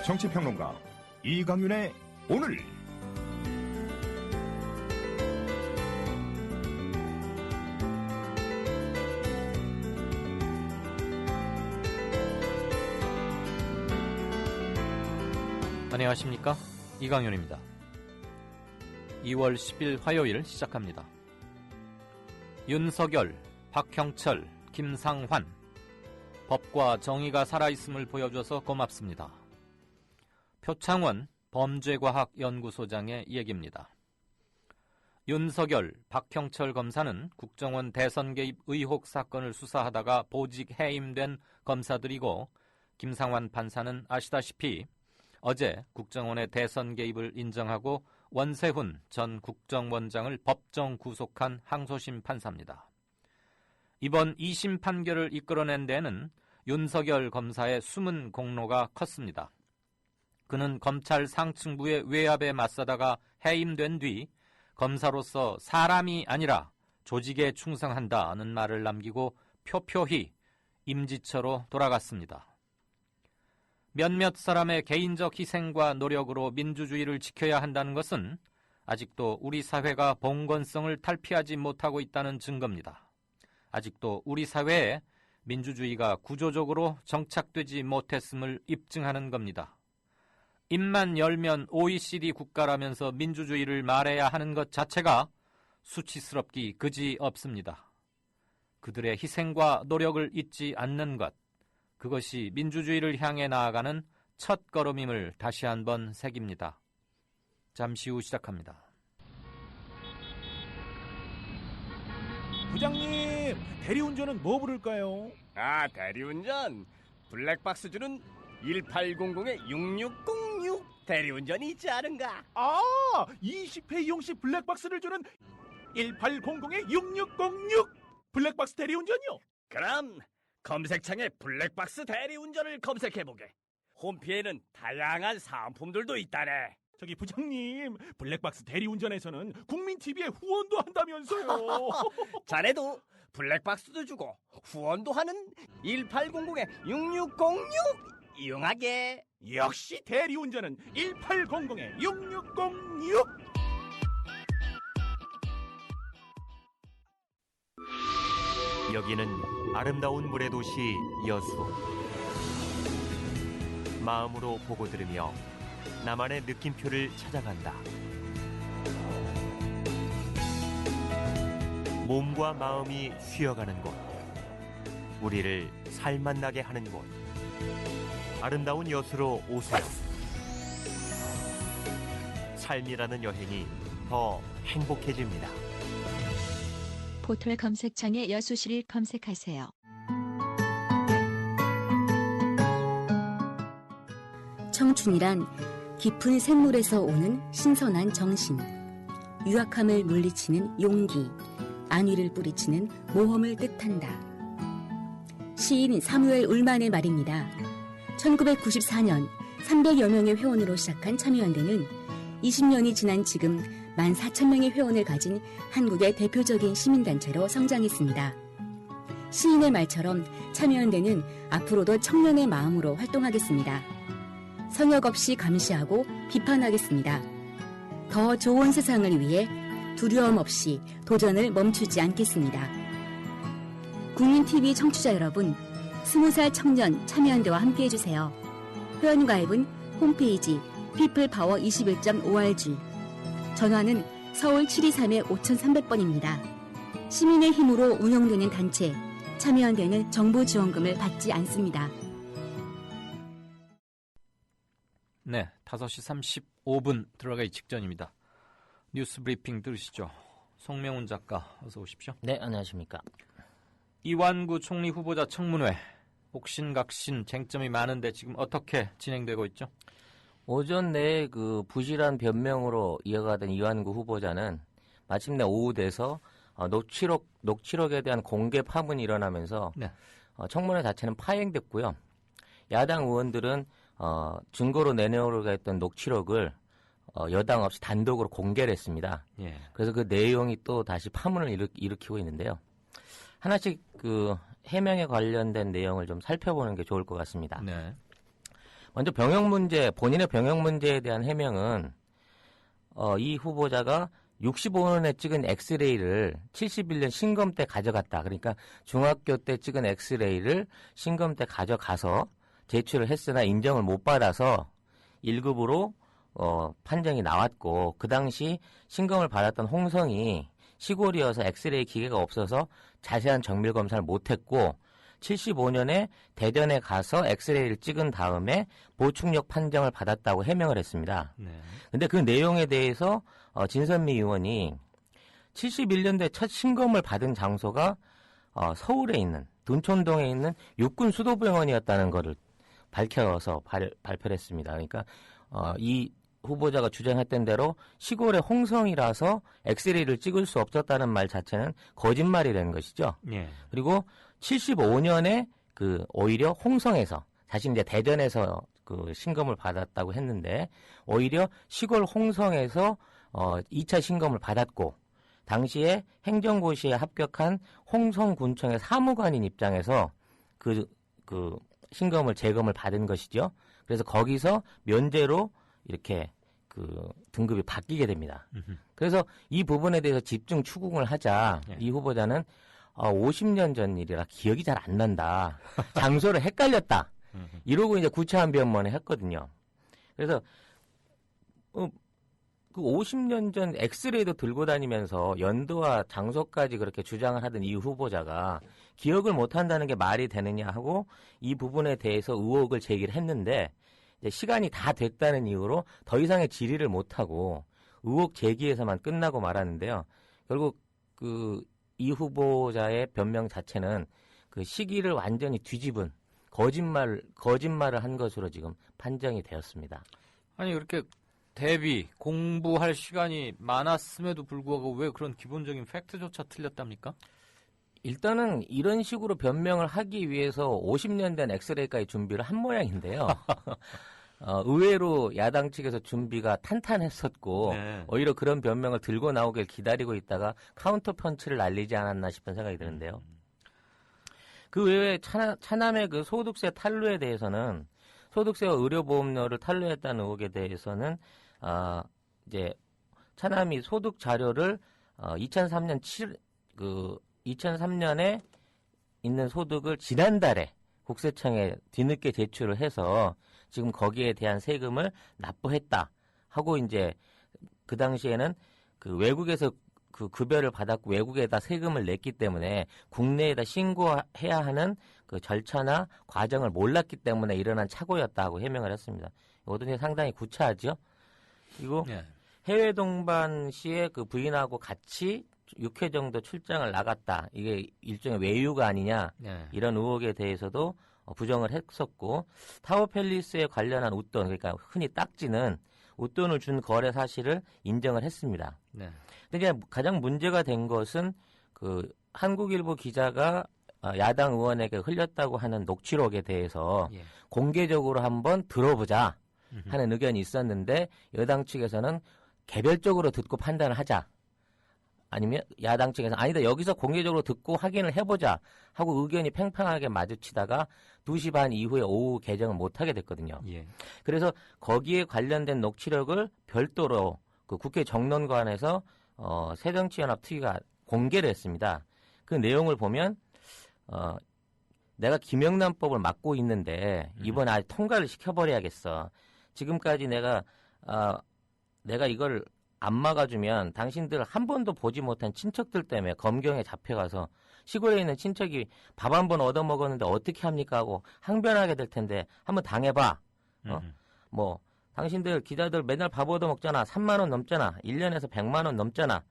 정치평론가 이강윤의 오늘. 안녕하십니까? 이강윤입니다. 2월 10일 화요일 시작합니다. 윤석열, 박형철, 김상환, 법과 정의가 살아있음을 보여줘서 고맙습니다. 표창원 범죄과학연구소장의 얘기입니다. 윤석열, 박형철 검사는 국정원 대선 개입 의혹 사건을 수사하다가 보직 해임된 검사들이고, 김상환 판사는 아시다시피 어제 국정원의 대선 개입을 인정하고 원세훈 전 국정원장을 법정 구속한 항소심 판사입니다. 이번 2심 판결을 이끌어낸 데는 윤석열 검사의 숨은 공로가 컸습니다. 그는 검찰 상층부의 외압에 맞서다가 해임된 뒤 검사로서 사람이 아니라 조직에 충성한다는 말을 남기고 표표히 임지처로 돌아갔습니다. 몇몇 사람의 개인적 희생과 노력으로 민주주의를 지켜야 한다는 것은 아직도 우리 사회가 봉건성을 탈피하지 못하고 있다는 증거입니다. 아직도 우리 사회에 민주주의가 구조적으로 정착되지 못했음을 입증하는 겁니다. 입만 열면 OECD 국가라면서 민주주의를 말해야 하는 것 자체가 수치스럽기 그지 없습니다. 그들의 희생과 노력을 잊지 않는 것, 그것이 민주주의를 향해 나아가는 첫 걸음임을 다시 한번 새깁니다. 잠시 후 시작합니다. 부장님, 대리운전은 뭐 부를까요? 대리운전 블랙박스 주는 1800-6606 대리운전이 있지 않은가? 20회 이용시 블랙박스를 주는 1800-6606 블랙박스 대리운전이요? 그럼 검색창에 블랙박스 대리운전을 검색해보게. 홈피에는 다양한 상품들도 있다네. 저기 부장님, 블랙박스 대리운전에서는 국민TV에 후원도 한다면서요. 자네도 블랙박스도 주고 후원도 하는 1800-6606 이용하게. 역시 대리운전은 1800-6606. 여기는 아름다운 물의 도시 여수. 마음으로 보고 들으며 나만의 느낌표를 찾아간다. 몸과 마음이 쉬어가는 곳, 우리를 살맛나게 하는 곳, 아름다운 여수로 오세요. 삶이라는 여행이 더 행복해집니다. 포털 검색창에 여수시를 검색하세요. 청춘이란 깊은 샘물에서 오는 신선한 정신, 유약함을 물리치는 용기, 안위를 뿌리치는 모험을 뜻한다. 시인 사무엘 울만의 말입니다. 1994년 300여 명의 회원으로 시작한 참여연대는 20년이 지난 지금 14,000명의 회원을 가진 한국의 대표적인 시민단체로 성장했습니다. 시인의 말처럼 참여연대는 앞으로도 청년의 마음으로 활동하겠습니다. 성역 없이 감시하고 비판하겠습니다. 더 좋은 세상을 위해 두려움 없이 도전을 멈추지 않겠습니다. 국민TV 청취자 여러분, 20살 청년 참여연대와 함께해주세요. 회원가입은 홈페이지 peoplepower21.org, 전화는 서울 723-5300번입니다. 시민의 힘으로 운영되는 단체, 참여연대는 정부 지원금을 받지 않습니다. 네, 5시 35분 들어가기 직전입니다. 뉴스 브리핑 들으시죠. 송명훈 작가, 어서 오십시오. 네, 안녕하십니까. 이완구 총리 후보자 청문회, 옥신각신 쟁점이 많은데 지금 어떻게 진행되고 있죠? 오전 내에 그 부실한 변명으로 이어가던 이완구 후보자는 마침내 오후 돼서 녹취록에 대한 공개 파문이 일어나면서 네. 청문회 자체는 파행됐고요. 야당 의원들은 증거로 내놓으려고 했던 녹취록을 여당 없이 단독으로 공개를 했습니다. 예. 그래서 그 내용이 또 다시 파문을 일으키고 있는데요. 하나씩 그 해명에 관련된 내용을 좀 살펴보는 게 좋을 것 같습니다. 네. 먼저 병역 문제, 본인의 병역 문제에 대한 해명은 이 후보자가 65년에 찍은 엑스레이를 71년 신검 때 가져갔다. 그러니까 중학교 때 찍은 엑스레이를 신검 때 가져가서 제출을 했으나 인정을 못 받아서 1급으로 판정이 나왔고 그 당시 신검을 받았던 홍성이 시골이어서 엑스레이 기계가 없어서 자세한 정밀 검사를 못했고 75년에 대전에 가서 엑스레이를 찍은 다음에 보충력 판정을 받았다고 해명을 했습니다. 근데 그 내용에 대해서 진선미 의원이 71년도에 첫 신검을 받은 장소가 서울에 있는 둔촌동에 있는 육군 수도병원이었다는 것을 밝혀서 발표를 했습니다. 그러니까 이 후보자가 주장했던 대로 시골의 홍성이라서 엑스레이를 찍을 수 없었다는 말 자체는 거짓말이 된 것이죠. 예. 그리고 75년에 오히려 홍성에서 사실 이제 대전에서 그 신검을 받았다고 했는데 오히려 시골 홍성에서 2차 신검을 받았고 당시에 행정고시에 합격한 홍성군청의 사무관인 입장에서 그 신검을 재검을 받은 것이죠. 그래서 거기서 면제로 이렇게 등급이 바뀌게 됩니다. 그래서 이 부분에 대해서 집중 추궁을 하자 이 후보자는 50년 전 일이라 기억이 잘 안 난다. 장소를 헷갈렸다. 이러고 이제 구차한 변론을 했거든요. 그래서 그 50년 전 엑스레이도 들고 다니면서 연도와 장소까지 그렇게 주장을 하던 이 후보자가 기억을 못한다는 게 말이 되느냐 하고 이 부분에 대해서 의혹을 제기를 했는데 이제 시간이 다 됐다는 이유로 더 이상의 질의를 못하고 의혹 제기에서만 끝나고 말았는데요. 결국 이 후보자의 변명 자체는 그 시기를 완전히 뒤집은 거짓말을 한 것으로 지금 판정이 되었습니다. 아니 그렇게 공부할 시간이 많았음에도 불구하고 왜 그런 기본적인 팩트조차 틀렸답니까? 일단은 이런 식으로 변명을 하기 위해서 50년 된 엑스레이까지 준비를 한 모양인데요. 의외로 야당 측에서 준비가 탄탄했었고 오히려 그런 변명을 들고 나오길 기다리고 있다가 카운터 펀치를 날리지 않았나 싶은 생각이 드는데요. 그 외에 차남의 그 소득세 탈루에 대해서는 소득세와 의료보험료를 탈루했다는 의혹에 대해서는 이제 차남이 소득 자료를 2003년에 있는 소득을 지난달에 국세청에 뒤늦게 제출을 해서 지금 거기에 대한 세금을 납부했다 하고 이제 그 당시에는 그 외국에서 그 급여를 받았고 외국에다 세금을 냈기 때문에 국내에다 신고해야 하는 그 절차나 과정을 몰랐기 때문에 일어난 착오였다고 해명을 했습니다. 이것도 상당히 구차하죠. 그리고 해외 동반 시에 그 부인하고 같이 6회 정도 출장을 나갔다. 이게 일종의 외유가 아니냐 이런 의혹에 대해서도 부정을 했었고 타워팰리스에 관련한 웃돈 그러니까 흔히 딱지는 웃돈을 준 거래 사실을 인정을 했습니다. 근데 가장 문제가 된 것은 그 한국일보 기자가 야당 의원에게 흘렸다고 하는 녹취록에 대해서 공개적으로 한번 들어보자 하는 의견이 있었는데 여당 측에서는 개별적으로 듣고 판단을 하자. 아니면 야당 측에서 아니다 여기서 공개적으로 듣고 확인을 해보자 하고 의견이 팽팽하게 마주치다가 2시 반 이후에 오후 개정을 못하게 됐거든요. 그래서 거기에 관련된 녹취록을 별도로 그 국회 정론관에서 새정치연합 특위가 공개를 했습니다. 그 내용을 보면 내가 김영란법을 맡고 있는데 이번에 아예 통과를 시켜버려야겠어. 지금까지 내가 이걸 안 막아주면 당신들 한 번도 보지 못한 친척들 때문에 검경에 잡혀가서 시골에 있는 친척이 밥 한 번 얻어먹었는데 어떻게 합니까 하고 항변하게 될 텐데 한번 당해봐. 뭐 당신들 기자들 맨날 밥 얻어먹잖아. 3만 원 넘잖아. 1년에서 100만 원 넘잖아.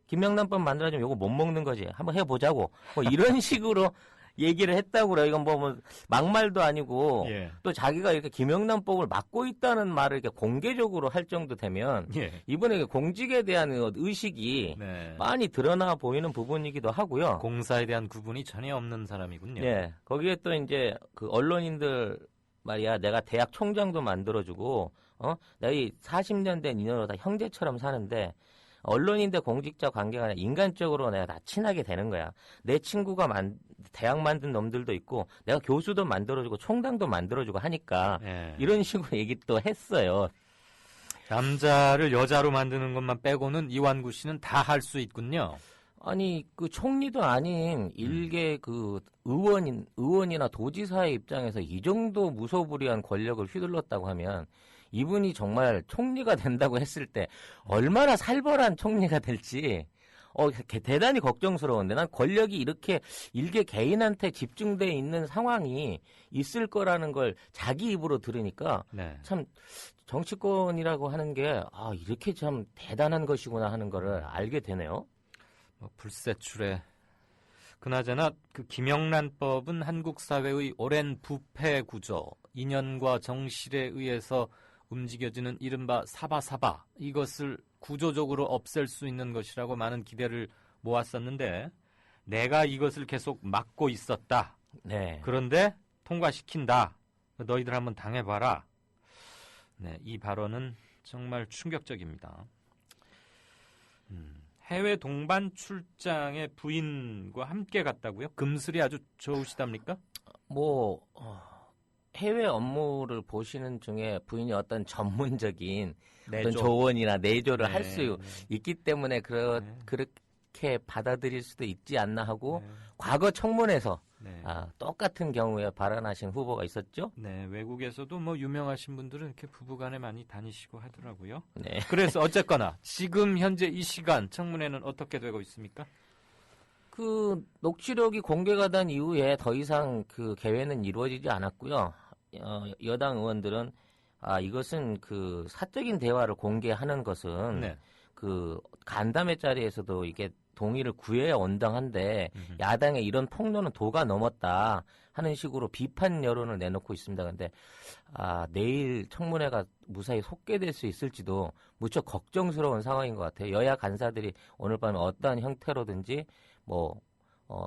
김영란법 만들어주면 요거 못 먹는 거지. 한번 해보자고. 뭐 이런 식으로 얘기를 했다고 그래요. 이건 뭐 막말도 아니고 또 자기가 이렇게 김영란법을 막고 있다는 말을 이렇게 공개적으로 할 정도 되면 이번에 공직에 대한 의식이 많이 드러나 보이는 부분이기도 하고요. 공사에 대한 구분이 전혀 없는 사람이군요. 거기에 또 이제 그 언론인들 말이야 내가 대학 총장도 만들어주고 내가 이 40년 된 인연으로 다 형제처럼 사는데 언론인대 공직자 관계가 아니라 인간적으로 내가 다 친하게 되는 거야. 내 친구가 대학 만든 놈들도 있고 내가 교수도 만들어주고 총장도 만들어주고 하니까 예. 이런 식으로 얘기 또 했어요. 남자를 여자로 만드는 것만 빼고는 이완구 씨는 다 할 수 있군요. 아니 그 총리도 아닌 일개 그 의원이나 도지사의 입장에서 이 정도 무소불위한 권력을 휘둘렀다고 하면 이분이 정말 총리가 된다고 했을 때 얼마나 살벌한 총리가 될지 대단히 걱정스러운데 난 권력이 이렇게 일개 개인한테 집중돼 있는 상황이 있을 거라는 걸 자기 입으로 들으니까 네. 참 정치권이라고 하는 게 이렇게 참 대단한 것이구나 하는 거를 알게 되네요. 불세출에 그나저나 그 김영란법은 한국 사회의 오랜 부패 구조, 인연과 정실에 의해서 움직여지는 이른바 사바사바 이것을 구조적으로 없앨 수 있는 것이라고 많은 기대를 모았었는데 내가 이것을 계속 막고 있었다. 네. 그런데 통과시킨다. 너희들 한번 당해봐라. 네, 이 발언은 정말 충격적입니다. 해외 동반 출장에 부인과 함께 갔다고요? 금슬이 아주 좋으시답니까? 해외 업무를 보시는 중에 부인이 어떤 전문적인 내조. 어떤 조언이나 내조를 네, 할 수 있기 때문에 그렇게 받아들일 수도 있지 않나 하고 과거 청문회에서 네. 똑같은 경우에 발언하신 후보가 있었죠. 네, 외국에서도 뭐 유명하신 분들은 이렇게 부부간에 많이 다니시고 하더라고요. 네. 그래서 어쨌거나 지금 현재 이 시간 청문회는 어떻게 되고 있습니까? 그 녹취록이 공개가 된 이후에 더 이상 그 개회는 이루어지지 않았고요. 여당 의원들은 이것은 그 사적인 대화를 공개하는 것은 네. 그 간담회 자리에서도 이게 동의를 구해야 온당한데 야당의 이런 폭로는 도가 넘었다 하는 식으로 비판 여론을 내놓고 있습니다. 그런데 내일 청문회가 무사히 속개될 수 있을지도 무척 걱정스러운 상황인 것 같아요. 여야 간사들이 오늘 밤에 어떠한 형태로든지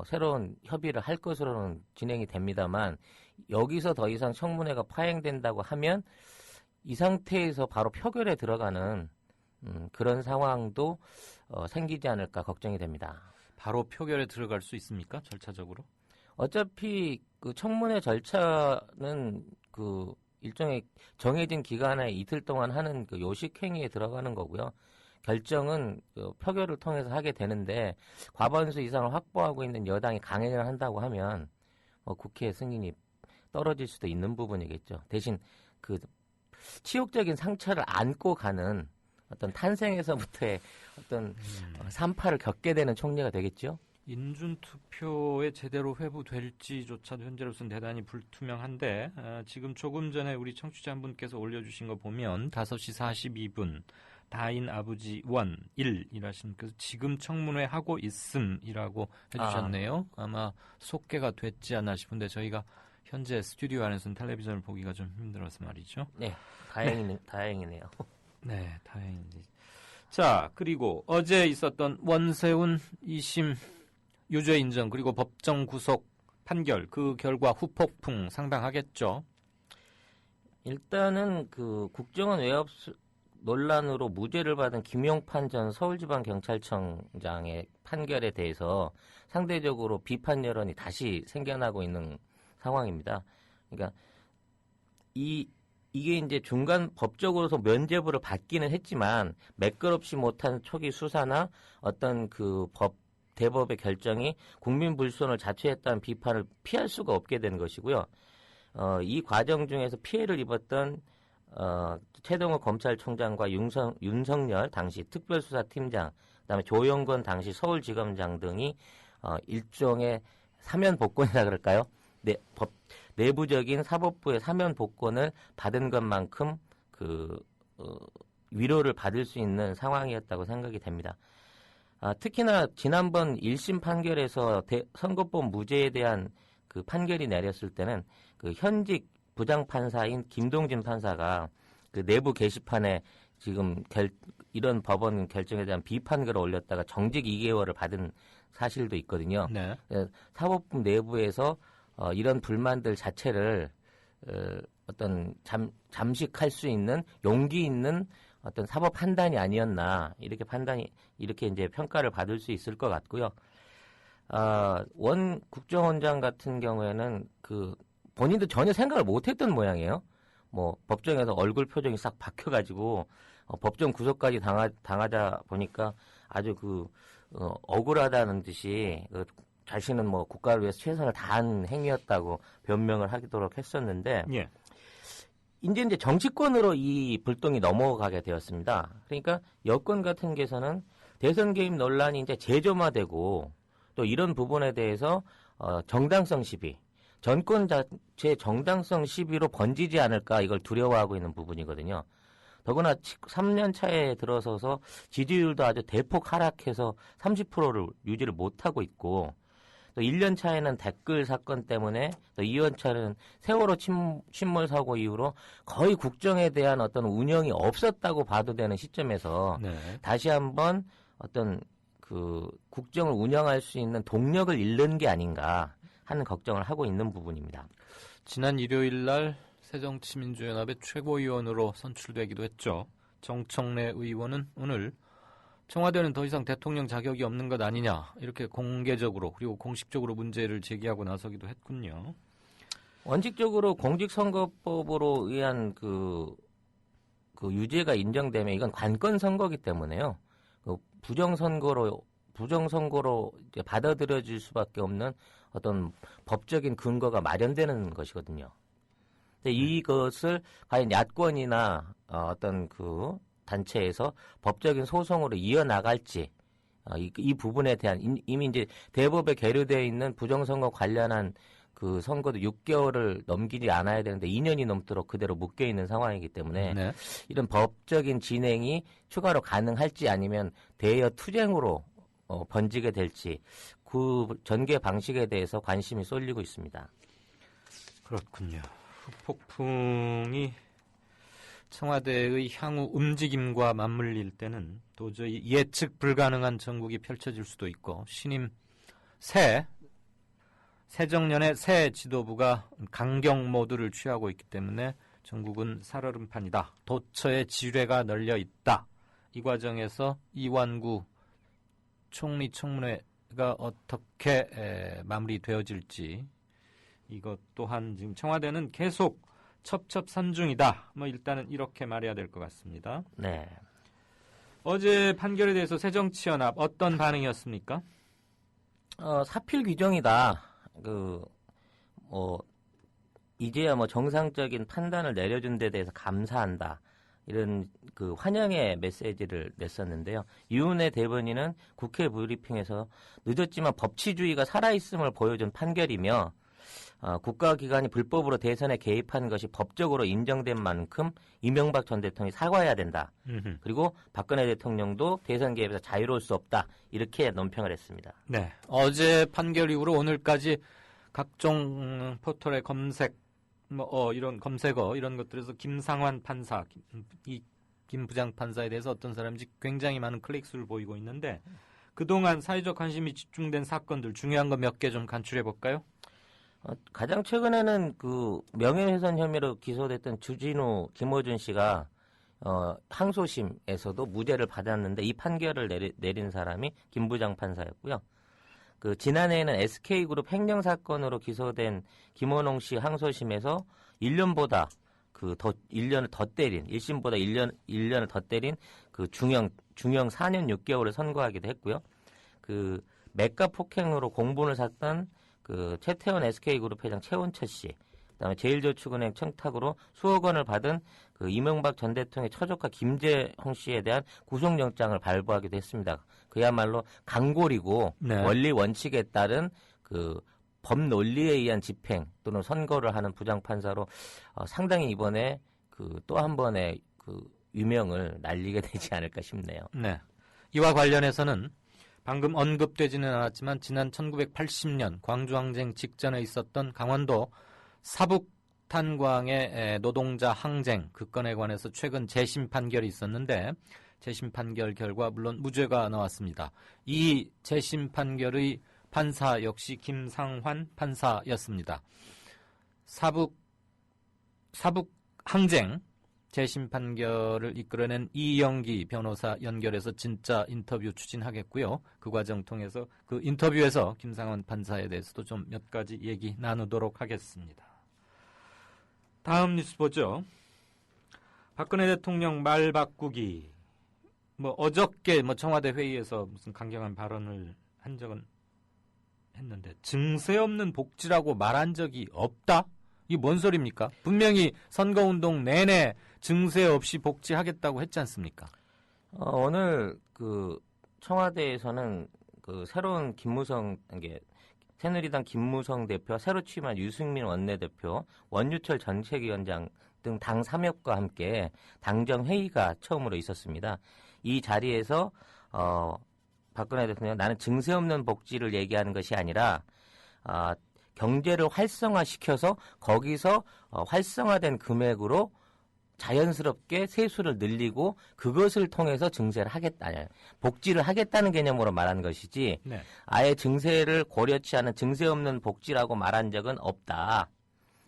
새로운 협의를 할 것으로는 진행이 됩니다만 여기서 더 이상 청문회가 파행된다고 하면 이 상태에서 바로 표결에 들어가는 그런 상황도 생기지 않을까 걱정이 됩니다. 바로 표결에 들어갈 수 있습니까? 절차적으로? 어차피 그 청문회 절차는 그 일종의 정해진 기간에 이틀 동안 하는 그 요식행위에 들어가는 거고요. 결정은 그 표결을 통해서 하게 되는데 과반수 이상을 확보하고 있는 여당이 강행을 한다고 하면 국회 승인이 떨어질 수도 있는 부분이겠죠. 대신 그 치욕적인 상처를 안고 가는 어떤 탄생에서부터의 어떤 산파를 겪게 되는 총리가 되겠죠. 인준투표에 제대로 회부될지조차도 현재로서는 대단히 불투명한데 지금 조금 전에 우리 청취자 한 분께서 올려주신 거 보면 5시 42분 다인 아버지 원 1이라시는 분께서 지금 청문회 하고 있음이라고 해주셨네요. 아마 속개가 됐지 않나 싶은데 저희가 현재 스튜디오 안에서는 텔레비전을 보기가 좀 힘들어서 말이죠. 네, 다행이네요. 네, 다행인데. 자, 그리고 어제 있었던 원세훈 2심 유죄 인정 그리고 법정 구속 판결 그 결과 후폭풍 상당하겠죠. 일단은 그 국정원 외압 논란으로 무죄를 받은 김용판 전 서울지방경찰청장의 판결에 대해서 상대적으로 비판 여론이 다시 생겨나고 있는 상황입니다. 그러니까 이게 이제 중간 법적으로서 면죄부를 받기는 했지만 매끄럽지 못한 초기 수사나 어떤 그 대법의 결정이 국민 불손을 자초했다는 비판을 피할 수가 없게 된 것이고요. 이 과정 중에서 피해를 입었던 최동호 검찰총장과 윤석열 당시 특별수사팀장, 그다음에 조영건 당시 서울지검장 등이 일종의 사면 복권이라 그럴까요? 내부적인 사법부의 사면 복권을 받은 것만큼 위로를 받을 수 있는 상황이었다고 생각이 됩니다. 특히나 지난번 1심 판결에서 선거법 무죄에 대한 그 판결이 내렸을 때는 그 현직 부장판사인 김동진 판사가 그 내부 게시판에 지금 이런 법원 결정에 대한 비판글을 올렸다가 정직 2개월을 받은 사실도 있거든요. 네. 사법부 내부에서 이런 불만들 자체를 어떤 잠식할 수 있는 용기 있는 어떤 사법 판단이 아니었나 이렇게 이제 평가를 받을 수 있을 것 같고요. 원 국정원장 같은 경우에는 그 본인도 전혀 생각을 못했던 모양이에요. 뭐 법정에서 얼굴 표정이 싹 박혀가지고 법정 구속까지 당하다 보니까 아주 억울하다는 듯이 자신은 뭐 국가를 위해서 최선을 다한 행위였다고 변명을 하도록 했었는데 예. 이제 정치권으로 이 불똥이 넘어가게 되었습니다. 그러니까 여권 같은 게서는 대선 개입 논란이 이제 재점화되고 또 이런 부분에 대해서 정당성 시비, 정권 자체 정당성 시비로 번지지 않을까 이걸 두려워하고 있는 부분이거든요. 더구나 3년 차에 들어서서 지지율도 아주 대폭 하락해서 30%를 유지를 못하고 있고 또 1년 차에는 댓글 사건 때문에 또 2년 차는 세월호 침몰 사고 이후로 거의 국정에 대한 어떤 운영이 없었다고 봐도 되는 시점에서 네. 다시 한번 어떤 국정을 운영할 수 있는 동력을 잃는 게 아닌가 하는 걱정을 하고 있는 부분입니다. 지난 일요일 날 새정치민주연합의 최고위원으로 선출되기도 했죠. 정청래 의원은 오늘 청와대는 더 이상 대통령 자격이 없는 것 아니냐 이렇게 공개적으로 그리고 공식적으로 문제를 제기하고 나서기도 했군요. 원칙적으로 공직선거법으로 의한 그 유죄가 인정되면 이건 관건 선거이기 때문에요. 부정선거로 이제 받아들여질 수밖에 없는 어떤 법적인 근거가 마련되는 것이거든요. 근데 이것을 과연 야권이나 어떤 단체에서 법적인 소송으로 이어나갈지 이 부분에 대한 이미 이제 대법에 계류되어 있는 부정선거 관련한 그 선거도 6개월을 넘기지 않아야 되는데 2년이 넘도록 그대로 묶여 있는 상황이기 때문에 네. 이런 법적인 진행이 추가로 가능할지 아니면 대여 투쟁으로 번지게 될지 그 전개 방식에 대해서 관심이 쏠리고 있습니다. 그렇군요. 후폭풍이 청와대의 향후 움직임과 맞물릴 때는 도저히 예측 불가능한 전국이 펼쳐질 수도 있고 신임 새정년의 새 지도부가 강경 모드를 취하고 있기 때문에 전국은 살얼음판이다. 도처에 지뢰가 널려 있다. 이 과정에서 이완구 총리 청문회가 어떻게 마무리되어질지 이것 또한 지금 청와대는 계속 첩첩산중이다. 일단은 이렇게 말해야 될 것 같습니다. 네. 어제 판결에 대해서 새정치연합 어떤 반응이었습니까? 사필 규정이다. 이제야 정상적인 판단을 내려준 데 대해서 감사한다. 이런 환영의 메시지를 냈었는데요. 유은혜 대변인은 국회 브리핑에서 늦었지만 법치주의가 살아있음을 보여준 판결이며 국가기관이 불법으로 대선에 개입한 것이 법적으로 인정된 만큼 이명박 전 대통령이 사과해야 된다. 그리고 박근혜 대통령도 대선 개입에서 자유로울 수 없다. 이렇게 논평을 했습니다. 네, 어제 판결 이후로 오늘까지 각종 포털의 검색, 이런 검색어 이런 것들에서 김상환 판사, 김 부장판사에 대해서 어떤 사람인지 굉장히 많은 클릭수를 보이고 있는데 그동안 사회적 관심이 집중된 사건들 중요한 거 몇 개 좀 간추려 볼까요? 가장 최근에는 명예훼손 혐의로 기소됐던 주진우, 김어준 씨가 항소심에서도 무죄를 받았는데 이 판결을 내린 사람이 김 부장 판사였고요. 지난해에는 SK그룹 횡령 사건으로 기소된 김원홍 씨 항소심에서 1년보다 1년을 더 때린 1심보다 1년을 더 때린 중형 4년 6개월을 선고하기도 했고요. 매가 폭행으로 공분을 샀던 최태원 SK그룹 회장 최원철 씨, 그다음에 제일저축은행 청탁으로 수억 원을 받은 이명박 전 대통령의 처조카 김재홍 씨에 대한 구속영장을 발부하기도 했습니다. 그야말로 강골이고 네. 원리 원칙에 따른 법 논리에 의한 집행 또는 선고를 하는 부장판사로 상당히 이번에 또 한 번의 유명을 날리게 되지 않을까 싶네요. 네. 이와 관련해서는 방금 언급되지는 않았지만 지난 1980년 광주항쟁 직전에 있었던 강원도 사북탄광의 노동자 항쟁 그 건에 관해서 최근 재심 판결이 있었는데 재심 판결 결과 물론 무죄가 나왔습니다. 이 재심 판결의 판사 역시 김상환 판사였습니다. 사북 항쟁 재심 판결을 이끌어낸 이영기 변호사 연결해서 진짜 인터뷰 추진하겠고요. 그 과정 통해서 그 인터뷰에서 김상원 판사에 대해서도 좀 몇 가지 얘기 나누도록 하겠습니다. 다음 뉴스 보죠. 박근혜 대통령 말 바꾸기. 어저께 청와대 회의에서 무슨 강경한 발언을 한 적은 했는데 증세 없는 복지라고 말한 적이 없다? 이게 뭔 소리입니까? 분명히 선거운동 내내 증세 없이 복지하겠다고 했지 않습니까? 오늘 청와대에서는 새로운 새누리당 김무성 대표, 새로 취임한 유승민 원내대표, 원유철 정책위원장 등 당 3역과 함께 당정 회의가 처음으로 있었습니다. 이 자리에서 박근혜 대통령 나는 증세 없는 복지를 얘기하는 것이 아니라 경제를 활성화시켜서 거기서 활성화된 금액으로 자연스럽게 세수를 늘리고 그것을 통해서 증세를 하겠다, 복지를 하겠다는 개념으로 말한 것이지 네. 아예 증세를 고려치 않은 증세 없는 복지라고 말한 적은 없다.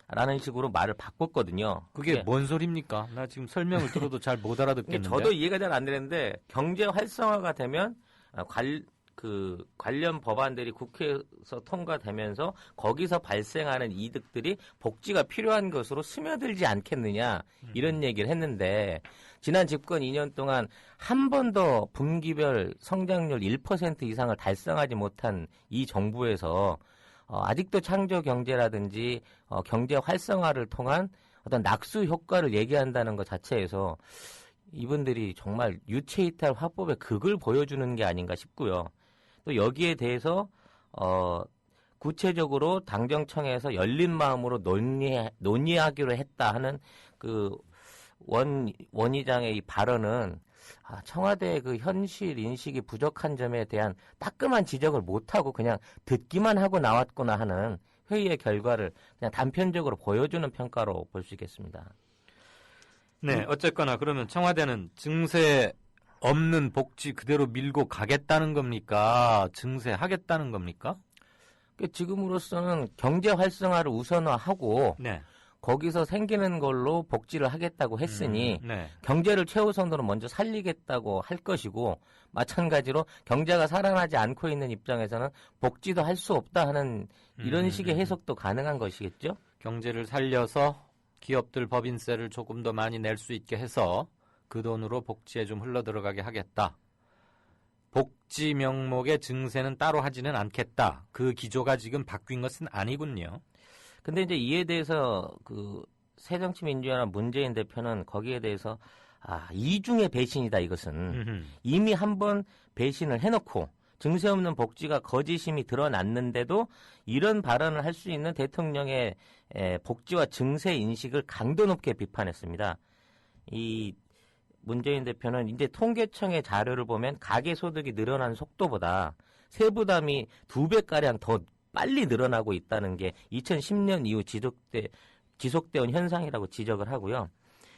라는 식으로 말을 바꿨거든요. 그게 뭔 소리입니까? 나 지금 설명을 들어도 잘 못 알아듣겠는데. 저도 이해가 잘 안 되는데 경제 활성화가 되면 관련 법안들이 국회에서 통과되면서 거기서 발생하는 이득들이 복지가 필요한 것으로 스며들지 않겠느냐 이런 얘기를 했는데 지난 집권 2년 동안 한 번도 분기별 성장률 1% 이상을 달성하지 못한 이 정부에서 아직도 창조 경제라든지 경제 활성화를 통한 어떤 낙수 효과를 얘기한다는 것 자체에서 이분들이 정말 유체이탈 화법의 극을 보여주는 게 아닌가 싶고요. 또 여기에 대해서 구체적으로 당정청에서 열린 마음으로 논의하기로 했다 하는 원 의장의 이 발언은 청와대의 현실 인식이 부족한 점에 대한 따끔한 지적을 못하고 그냥 듣기만 하고 나왔구나 하는 회의의 결과를 그냥 단편적으로 보여주는 평가로 볼 수 있겠습니다. 네, 어쨌거나 그러면 청와대는 증세 없는 복지 그대로 밀고 가겠다는 겁니까? 증세하겠다는 겁니까? 지금으로서는 경제 활성화를 우선화하고 네. 거기서 생기는 걸로 복지를 하겠다고 했으니 네. 경제를 최우선으로 먼저 살리겠다고 할 것이고 마찬가지로 경제가 살아나지 않고 있는 입장에서는 복지도 할 수 없다 하는 이런 식의 해석도 가능한 것이겠죠? 경제를 살려서 기업들 법인세를 조금 더 많이 낼 수 있게 해서 그 돈으로 복지에 좀 흘러들어가게 하겠다. 복지 명목의 증세는 따로 하지는 않겠다. 그 기조가 지금 바뀐 것은 아니군요. 근데 이제 이에 대해서 새정치민주연합 문재인 대표는 거기에 대해서 이중의 배신이다 이것은 이미 한번 배신을 해놓고 증세 없는 복지가 거짓임이 드러났는데도 이런 발언을 할 수 있는 대통령의 복지와 증세 인식을 강도 높게 비판했습니다. 이 문재인 대표는 이제 통계청의 자료를 보면 가계소득이 늘어난 속도보다 세부담이 2배가량 더 빨리 늘어나고 있다는 게 2010년 이후 지속되온 현상이라고 지적을 하고요.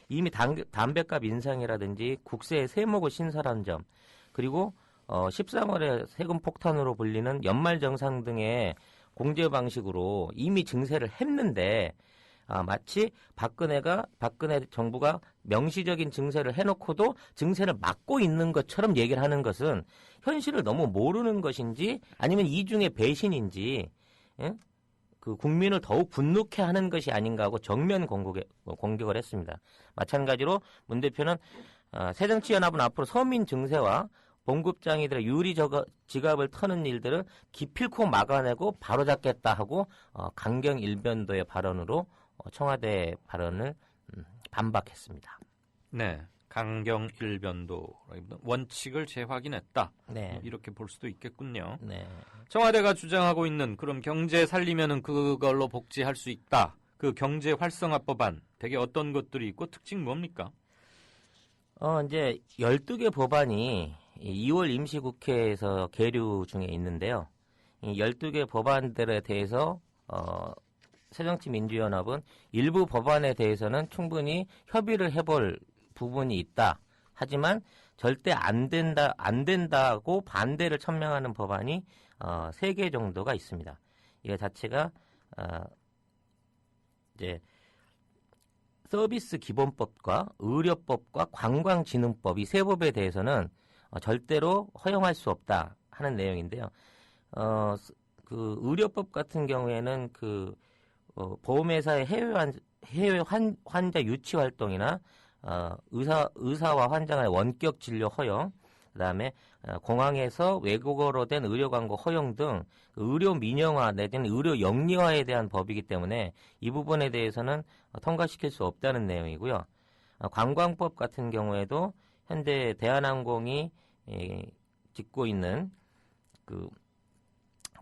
이미 담배값 인상이라든지 국세의 세목을 신설한 점, 그리고 13월에 세금 폭탄으로 불리는 연말정산 등의 공제 방식으로 이미 증세를 했는데 마치 박근혜 정부가 명시적인 증세를 해놓고도 증세를 막고 있는 것처럼 얘기를 하는 것은 현실을 너무 모르는 것인지 아니면 이중의 배신인지 국민을 더욱 분노케 하는 것이 아닌가 하고 정면 공격을 했습니다. 마찬가지로 문 대표는 새정치연합은 앞으로 서민 증세와 봉급장이들의 유리 지갑을 터는 일들을 기필코 막아내고 바로잡겠다 하고 강경 일변도의 발언으로 청와대 발언을 반박했습니다. 네, 강경 일변도 원칙을 재확인했다. 네. 이렇게 볼 수도 있겠군요. 네. 청와대가 주장하고 있는 그럼 경제 살리면은 그걸로 복지할 수 있다. 그 경제 활성화 법안 대개 어떤 것들이 있고 특징 뭡니까? 이제 12개 법안이 2월 임시국회에서 계류 중에 있는데요. 이 12개 법안들에 대해서 새정치민주연합은 일부 법안에 대해서는 충분히 협의를 해볼 부분이 있다. 하지만 절대 안 된다고 반대를 천명하는 법안이 3개 정도가 있습니다. 이거 자체가 이제 서비스 기본법과 의료법과 관광진흥법 이 세 법에 대해서는 절대로 허용할 수 없다 하는 내용인데요. 그 의료법 같은 경우에는 그 보험회사의 해외 환자 유치 활동이나 의사와 환자 간의 원격 진료 허용, 그다음에 공항에서 외국어로 된 의료 광고 허용 등 의료 민영화 내지는 의료 영리화에 대한 법이기 때문에 이 부분에 대해서는 통과시킬 수 없다는 내용이고요. 관광법 같은 경우에도 현재 대한항공이 짓고 있는 그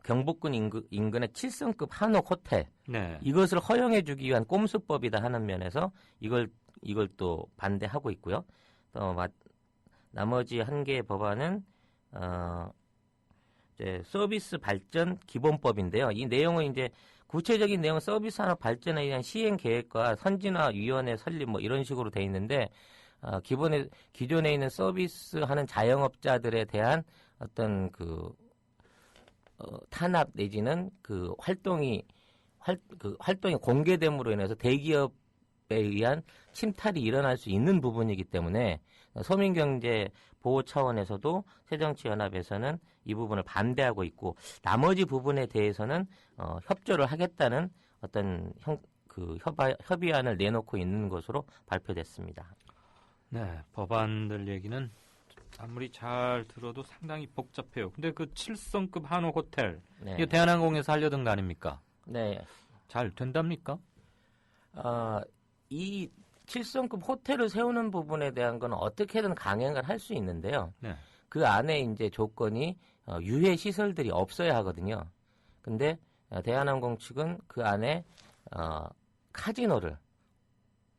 경복궁 인근의 7성급 한옥 호텔 네. 이것을 허용해주기 위한 꼼수법이다 하는 면에서 이걸 또 반대하고 있고요. 또 나머지 한 개의 법안은 이제 서비스 발전 기본법인데요. 이 내용은 이제 구체적인 내용 서비스 산업 발전에 대한 시행 계획과 선진화 위원회 설립 뭐 이런 식으로 돼 있는데 기존에 있는 서비스하는 자영업자들에 대한 어떤 그 탄압 내지는 그 활동이 공개됨으로 인해서 대기업에 의한 침탈이 일어날 수 있는 부분이기 때문에 서민경제 보호 차원에서도 새정치연합에서는 이 부분을 반대하고 있고 나머지 부분에 대해서는 협조를 하겠다는 어떤 협의안을 내놓고 있는 것으로 발표됐습니다. 네, 법안들 얘기는 아무리 잘 들어도 상당히 복잡해요. 근데 그 7성급 한옥 호텔, 네. 이거 대한항공에서 하려던 거 아닙니까? 네. 잘 된답니까? 이 7성급 호텔을 세우는 부분에 대한 건 어떻게든 강행을 할 수 있는데요. 네. 그 안에 이제 조건이 유해 시설들이 없어야 하거든요. 근데 대한항공 측은 그 안에 카지노를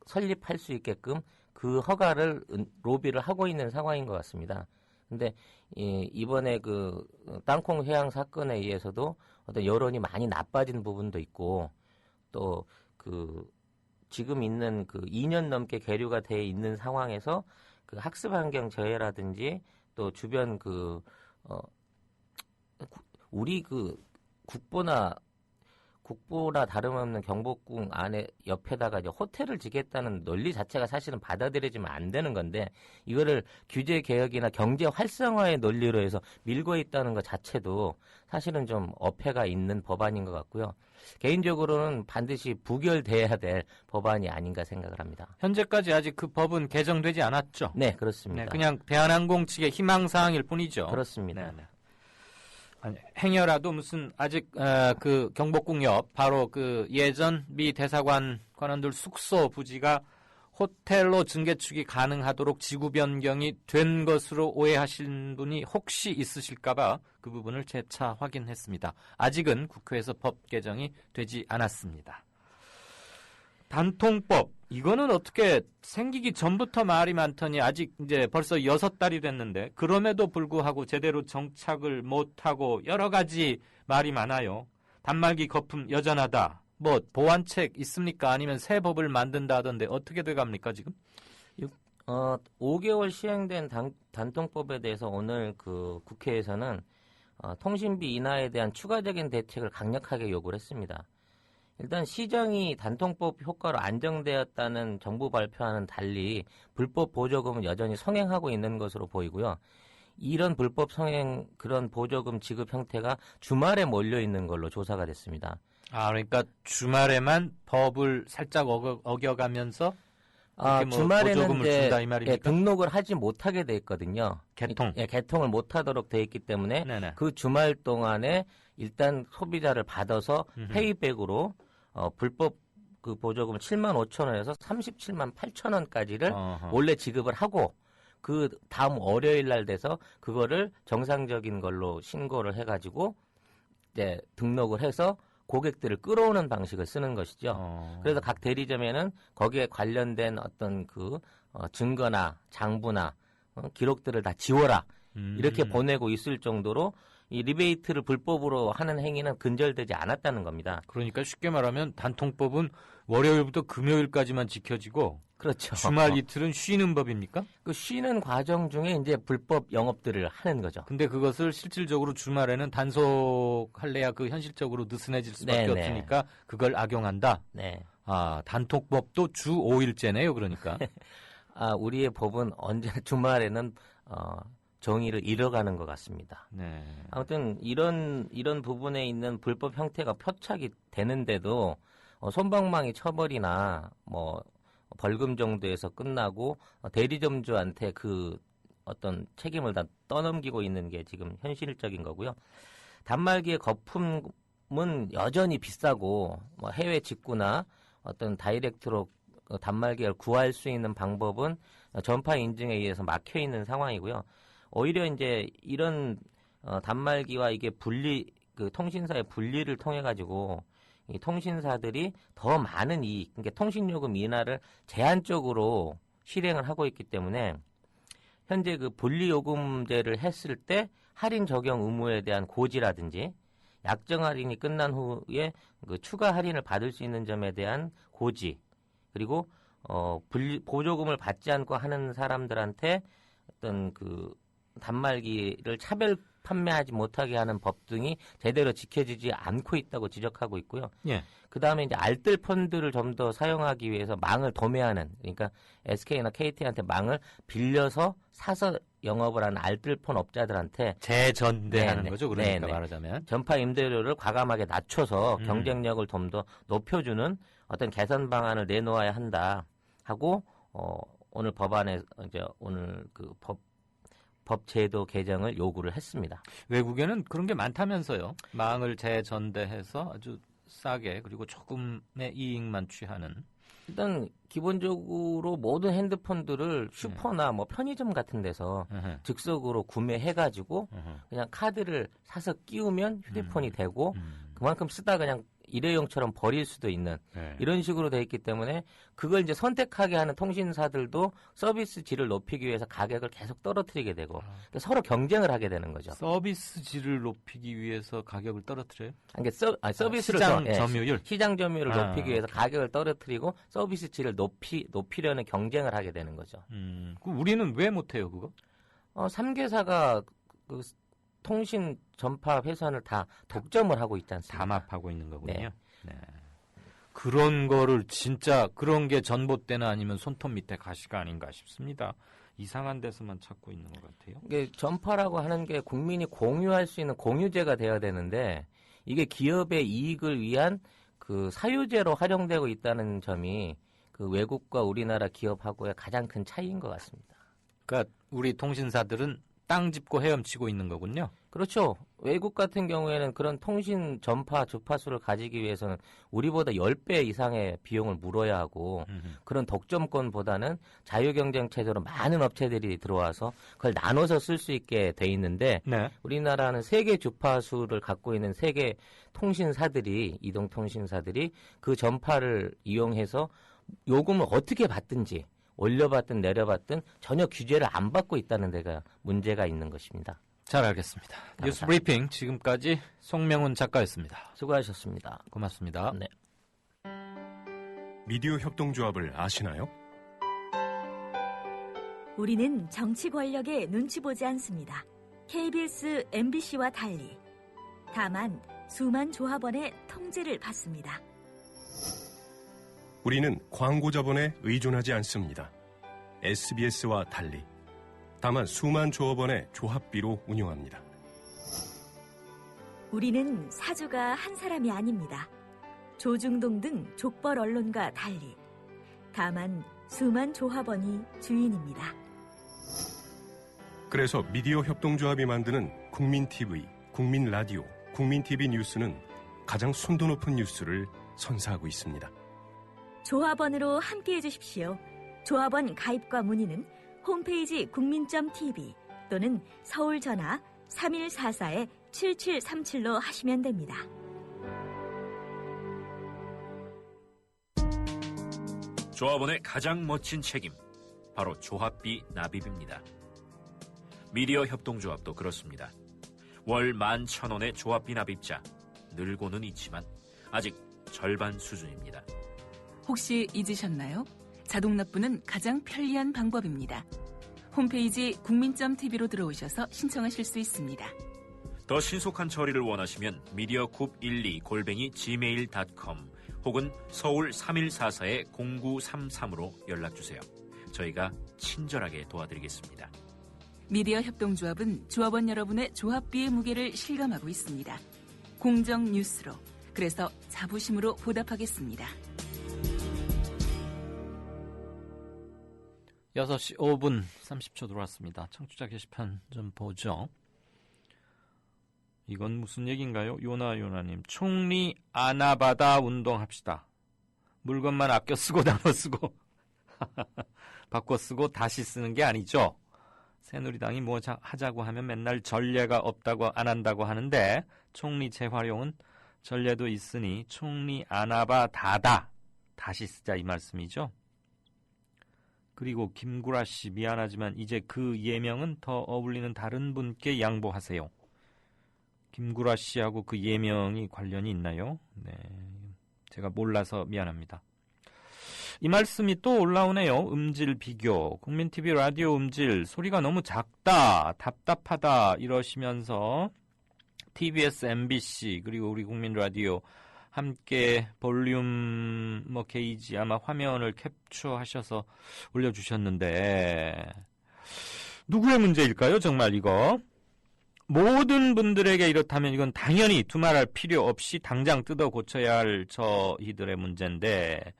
설립할 수 있게끔 그 허가를 로비를 하고 있는 상황인 것 같습니다. 근데 이번에 그 땅콩 회항 사건에 의해서도 어떤 여론이 많이 나빠진 부분도 있고 또 그 지금 있는 그 2년 넘게 계류가 돼 있는 상황에서 그 학습 환경 저해라든지 또 주변 우리 그 국보나 다름없는 경복궁 안에 옆에다가 이제 호텔을 짓겠다는 논리 자체가 사실은 받아들여지면 안 되는 건데 이거를 규제 개혁이나 경제 활성화의 논리로 해서 밀고 있다는 것 자체도 사실은 좀 어폐가 있는 법안인 것 같고요. 개인적으로는 반드시 부결돼야 될 법안이 아닌가 생각을 합니다. 현재까지 아직 그 법은 개정되지 않았죠? 네, 그렇습니다. 네, 그냥 대한항공 측의 희망사항일 뿐이죠. 그렇습니다. 네. 아니, 행여라도 무슨 아직 그 경복궁 옆 바로 그 예전 미 대사관 관원들 숙소 부지가 호텔로 증개축이 가능하도록 지구 변경이 된 것으로 오해하신 분이 혹시 있으실까봐 그 부분을 재차 확인했습니다. 아직은 국회에서 법 개정이 되지 않았습니다. 단통법, 이거는 어떻게 생기기 전부터 말이 많더니 아직 이제 벌써 6달이 됐는데 그럼에도 불구하고 제대로 정착을 못하고 여러 가지 말이 많아요. 단말기 거품 여전하다. 뭐 보완책 있습니까? 아니면 새 법을 만든다 하던데 어떻게 돼갑니까 지금? 5개월 시행된 단통법에 대해서 오늘 그 국회에서는 통신비 인하에 대한 추가적인 대책을 강력하게 요구를 했습니다. 일단 시정이 단통법 효과로 안정되었다는 정부 발표와는 달리 불법 보조금은 여전히 성행하고 있는 것으로 보이고요. 이런 불법 성행 그런 보조금 지급 형태가 주말에 몰려 있는 걸로 조사가 됐습니다. 그러니까 주말에만 법을 살짝 어겨가면서 주말에는 보조금을 이제 준다 이 말입니까? 등록을 하지 못하게 돼 있거든요. 개통. 개통을 못하도록 돼 있기 때문에 네네. 그 주말 동안에 일단 소비자를 받아서 페이백으로 불법 그 보조금을 7만 5천 원에서 37만 8천 원까지를 원래 지급을 하고 그 다음 월요일 날 돼서 그거를 정상적인 걸로 신고를 해가지고 이제 등록을 해서 고객들을 끌어오는 방식을 쓰는 것이죠. 그래서 각 대리점에는 거기에 관련된 어떤 증거나 장부나 기록들을 다 지워라 이렇게 보내고 있을 정도로 이 리베이트를 불법으로 하는 행위는 근절되지 않았다는 겁니다. 그러니까 쉽게 말하면 단통법은 월요일부터 금요일까지만 지켜지고 그렇죠. 주말 이틀은 쉬는 법입니까? 그 쉬는 과정 중에 이제 불법 영업들을 하는 거죠. 근데 그것을 실질적으로 주말에는 단속할래야 그 현실적으로 느슨해질 수밖에 네네. 없으니까 그걸 악용한다. 네. 아, 단톡법도 주 5일째네요, 그러니까. 우리의 법은 언제나 주말에는 정의를 잃어가는 것 같습니다. 네. 아무튼 이런 부분에 있는 불법 형태가 표착이 되는데도 솜방망이 처벌이나 뭐 벌금 정도에서 끝나고 대리점주한테 그 어떤 책임을 다 떠넘기고 있는 게 지금 현실적인 거고요. 단말기의 거품은 여전히 비싸고 뭐 해외 직구나 어떤 다이렉트로 단말기를 구할 수 있는 방법은 전파 인증에 의해서 막혀 있는 상황이고요. 오히려 이제 이런 단말기와 이게 그 통신사의 분리를 통해 가지고 이 통신사들이 더 많은 이익, 그러니까 통신요금 인하를 제한적으로 실행을 하고 있기 때문에 현재 그 분리요금제를 했을 때 할인 적용 의무에 대한 고지라든지 약정 할인이 끝난 후에 그 추가 할인을 받을 수 있는 점에 대한 고지, 그리고 보조금을 받지 않고 하는 사람들한테 어떤 그 단말기를 차별 판매하지 못하게 하는 법 등이 제대로 지켜지지 않고 있다고 지적하고 있고요. 예. 그 다음에 이제 알뜰 펀드를 좀 더 사용하기 위해서 망을 도매하는, 그러니까 SK나 KT한테 망을 빌려서 사서 영업을 하는 알뜰폰 업자들한테 재전대하는 네네. 거죠, 그러니까 네네. 말하자면. 전파 임대료를 과감하게 낮춰서 경쟁력을 좀 더 높여주는 어떤 개선 방안을 내놓아야 한다 하고 오늘 법안에 이제 오늘 그 법 제도 개정을 요구를 했습니다. 외국에는 그런 게 많다면서요. 망을 재전대해서 아주 싸게 그리고 조금의 이익만 취하는. 일단 기본적으로 모든 핸드폰들을 슈퍼나 뭐 편의점 같은 데서 즉석으로 구매해가지고 그냥 카드를 사서 끼우면 휴대폰이 되고 그만큼 쓰다 그냥 일회용처럼 버릴 수도 있는 이런 식으로 돼 있기 때문에 그걸 이제 선택하게 하는 통신사들도 서비스 질을 높이기 위해서 가격을 계속 떨어뜨리게 되고 그러니까 서로 경쟁을 하게 되는 거죠. 서비스 질을 높이기 위해서 가격을 떨어뜨려요? 그러니까 서비스를 시장 점유율? 시장 점유율을 높이기 위해서 가격을 떨어뜨리고 서비스 질을 높이려는 경쟁을 하게 되는 거죠. 그럼 우리는 왜 못해요, 그거? 3개사가 그 통신 전파 회선을 다 독점을 하고 있지 않습니까? 담합하고 있는 거군요. 네. 네. 그런 거를 진짜 그런 게 전봇대나 아니면 손톱 밑에 가시가 아닌가 싶습니다. 이상한 데서만 찾고 있는 것 같아요. 이게 전파라고 하는 게 국민이 공유할 수 있는 공유재가 되어야 되는데 이게 기업의 이익을 위한 그 사유재로 활용되고 있다는 점이 그 외국과 우리나라 기업하고의 가장 큰 차이인 것 같습니다. 그러니까 우리 통신사들은 땅 짚고 헤엄치고 있는 거군요. 그렇죠. 외국 같은 경우에는 그런 통신 전파 주파수를 가지기 위해서는 우리보다 10배 이상의 비용을 물어야 하고 그런 독점권보다는 자유경쟁 체제로 많은 업체들이 들어와서 그걸 나눠서 쓸 수 있게 돼 있는데 네. 우리나라는 세계 주파수를 갖고 있는 세계 통신사들이 이동통신사들이 그 전파를 이용해서 요금을 어떻게 받든지 올려받든 내려받든 전혀 규제를 안 받고 있다는 데가 문제가 있는 것입니다. 잘 알겠습니다. 감사합니다. 뉴스 브리핑 지금까지 송명훈 작가였습니다. 수고하셨습니다. 고맙습니다. 네. 미디어 협동조합을 아시나요? 우리는 정치 권력에 눈치 보지 않습니다. KBS, MBC와 달리. 다만 수만 조합원의 통제를 받습니다. 우리는 광고 자본에 의존하지 않습니다. SBS와 달리. 다만 수만 조합원의 조합비로 운영합니다. 우리는 사주가 한 사람이 아닙니다. 조중동 등 족벌 언론과 달리. 다만 수만 조합원이 주인입니다. 그래서 미디어 협동조합이 만드는 국민TV, 국민라디오, 국민TV 뉴스는 가장 순도 높은 뉴스를 선사하고 있습니다. 조합원으로 함께해 주십시오. 조합원 가입과 문의는 홈페이지 국민.tv 또는 서울 전화 3144-7737로 하시면 됩니다. 조합원의 가장 멋진 책임, 바로 조합비 납입입니다. 미디어 협동조합도 그렇습니다. 월 11,000원의 조합비 납입자, 늘고는 있지만 아직 절반 수준입니다. 혹시 잊으셨나요? 자동 납부는 가장 편리한 방법입니다. 홈페이지 국민.tv로 들어오셔서 신청하실 수 있습니다. 더 신속한 처리를 원하시면 mediacoup12@gmail.com 혹은 서울 3144의 0933으로 연락주세요. 저희가 친절하게 도와드리겠습니다. 미디어 협동조합은 조합원 여러분의 조합비의 무게를 실감하고 있습니다. 공정 뉴스로, 그래서 자부심으로 보답하겠습니다. 6시 5분 30초 들어왔습니다. 청취자 게시판 좀 보죠. 이건 무슨 얘기인가요? 요나님. 총리 아나바다 운동합시다. 물건만 아껴 쓰고 나눠 쓰고 바꿔 쓰고 다시 쓰는 게 아니죠. 새누리당이 뭐 하자고 하면 맨날 전례가 없다고 안 한다고 하는데 총리 재활용은 전례도 있으니 총리 아나바다다 다시 쓰자 이 말씀이죠. 그리고 김구라 씨 미안하지만 이제 그 예명은 더 어울리는 다른 분께 양보하세요. 김구라 씨하고 그 예명이 관련이 있나요? 네, 제가 몰라서 미안합니다. 이 말씀이 또 올라오네요. 음질 비교. 국민TV 라디오 음질 소리가 너무 작다, 답답하다 이러시면서 TBS, MBC 그리고 우리 국민라디오 함께 볼륨 게이지 아마 화면을 캡처하셔서 올려주셨는데 누구의 문제일까요? 정말 이거 모든 분들에게 이렇다면 이건 당연히 두말할 필요 없이 당장 뜯어 고쳐야 할 저희들의 문제인데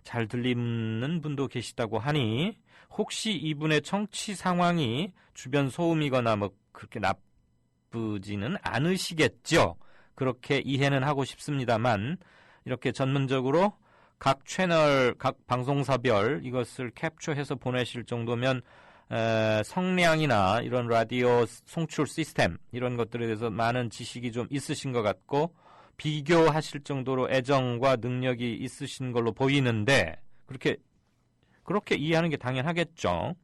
잘 들리는 분도 계시다고 하니 혹시 이분의 청취 상황이 주변 소음이거나 그렇게 나쁘지는 않으시겠죠? 그렇게 이해는 하고 싶습니다만 이렇게 전문적으로 각 채널, 각 방송사별 이것을 캡처해서 보내실 정도면 성량이나 이런 라디오 송출 시스템 이런 것들에 대해서 많은 지식이 좀 있으신 것 같고 비교하실 정도로 애정과 능력이 있으신 걸로 보이는데 그렇게 이해하는 게 당연하겠죠.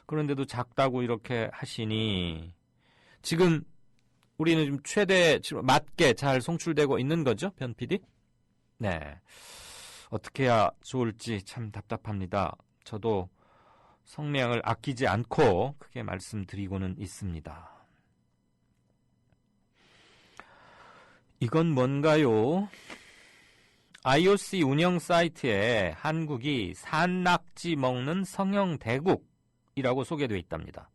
그런데도 작다고 이렇게 하시니 지금 우리는 지금 최대 맞게 잘 송출되고 있는 거죠, 변 PD? 네. 어떻게 해야 좋을지 참 답답합니다. 저도 성량을 아끼지 않고 크게 말씀드리고는 있습니다. 이건 뭔가요? IOC 운영 사이트에 한국이 산낙지 먹는 성형 대국이라고 소개되어 있답니다.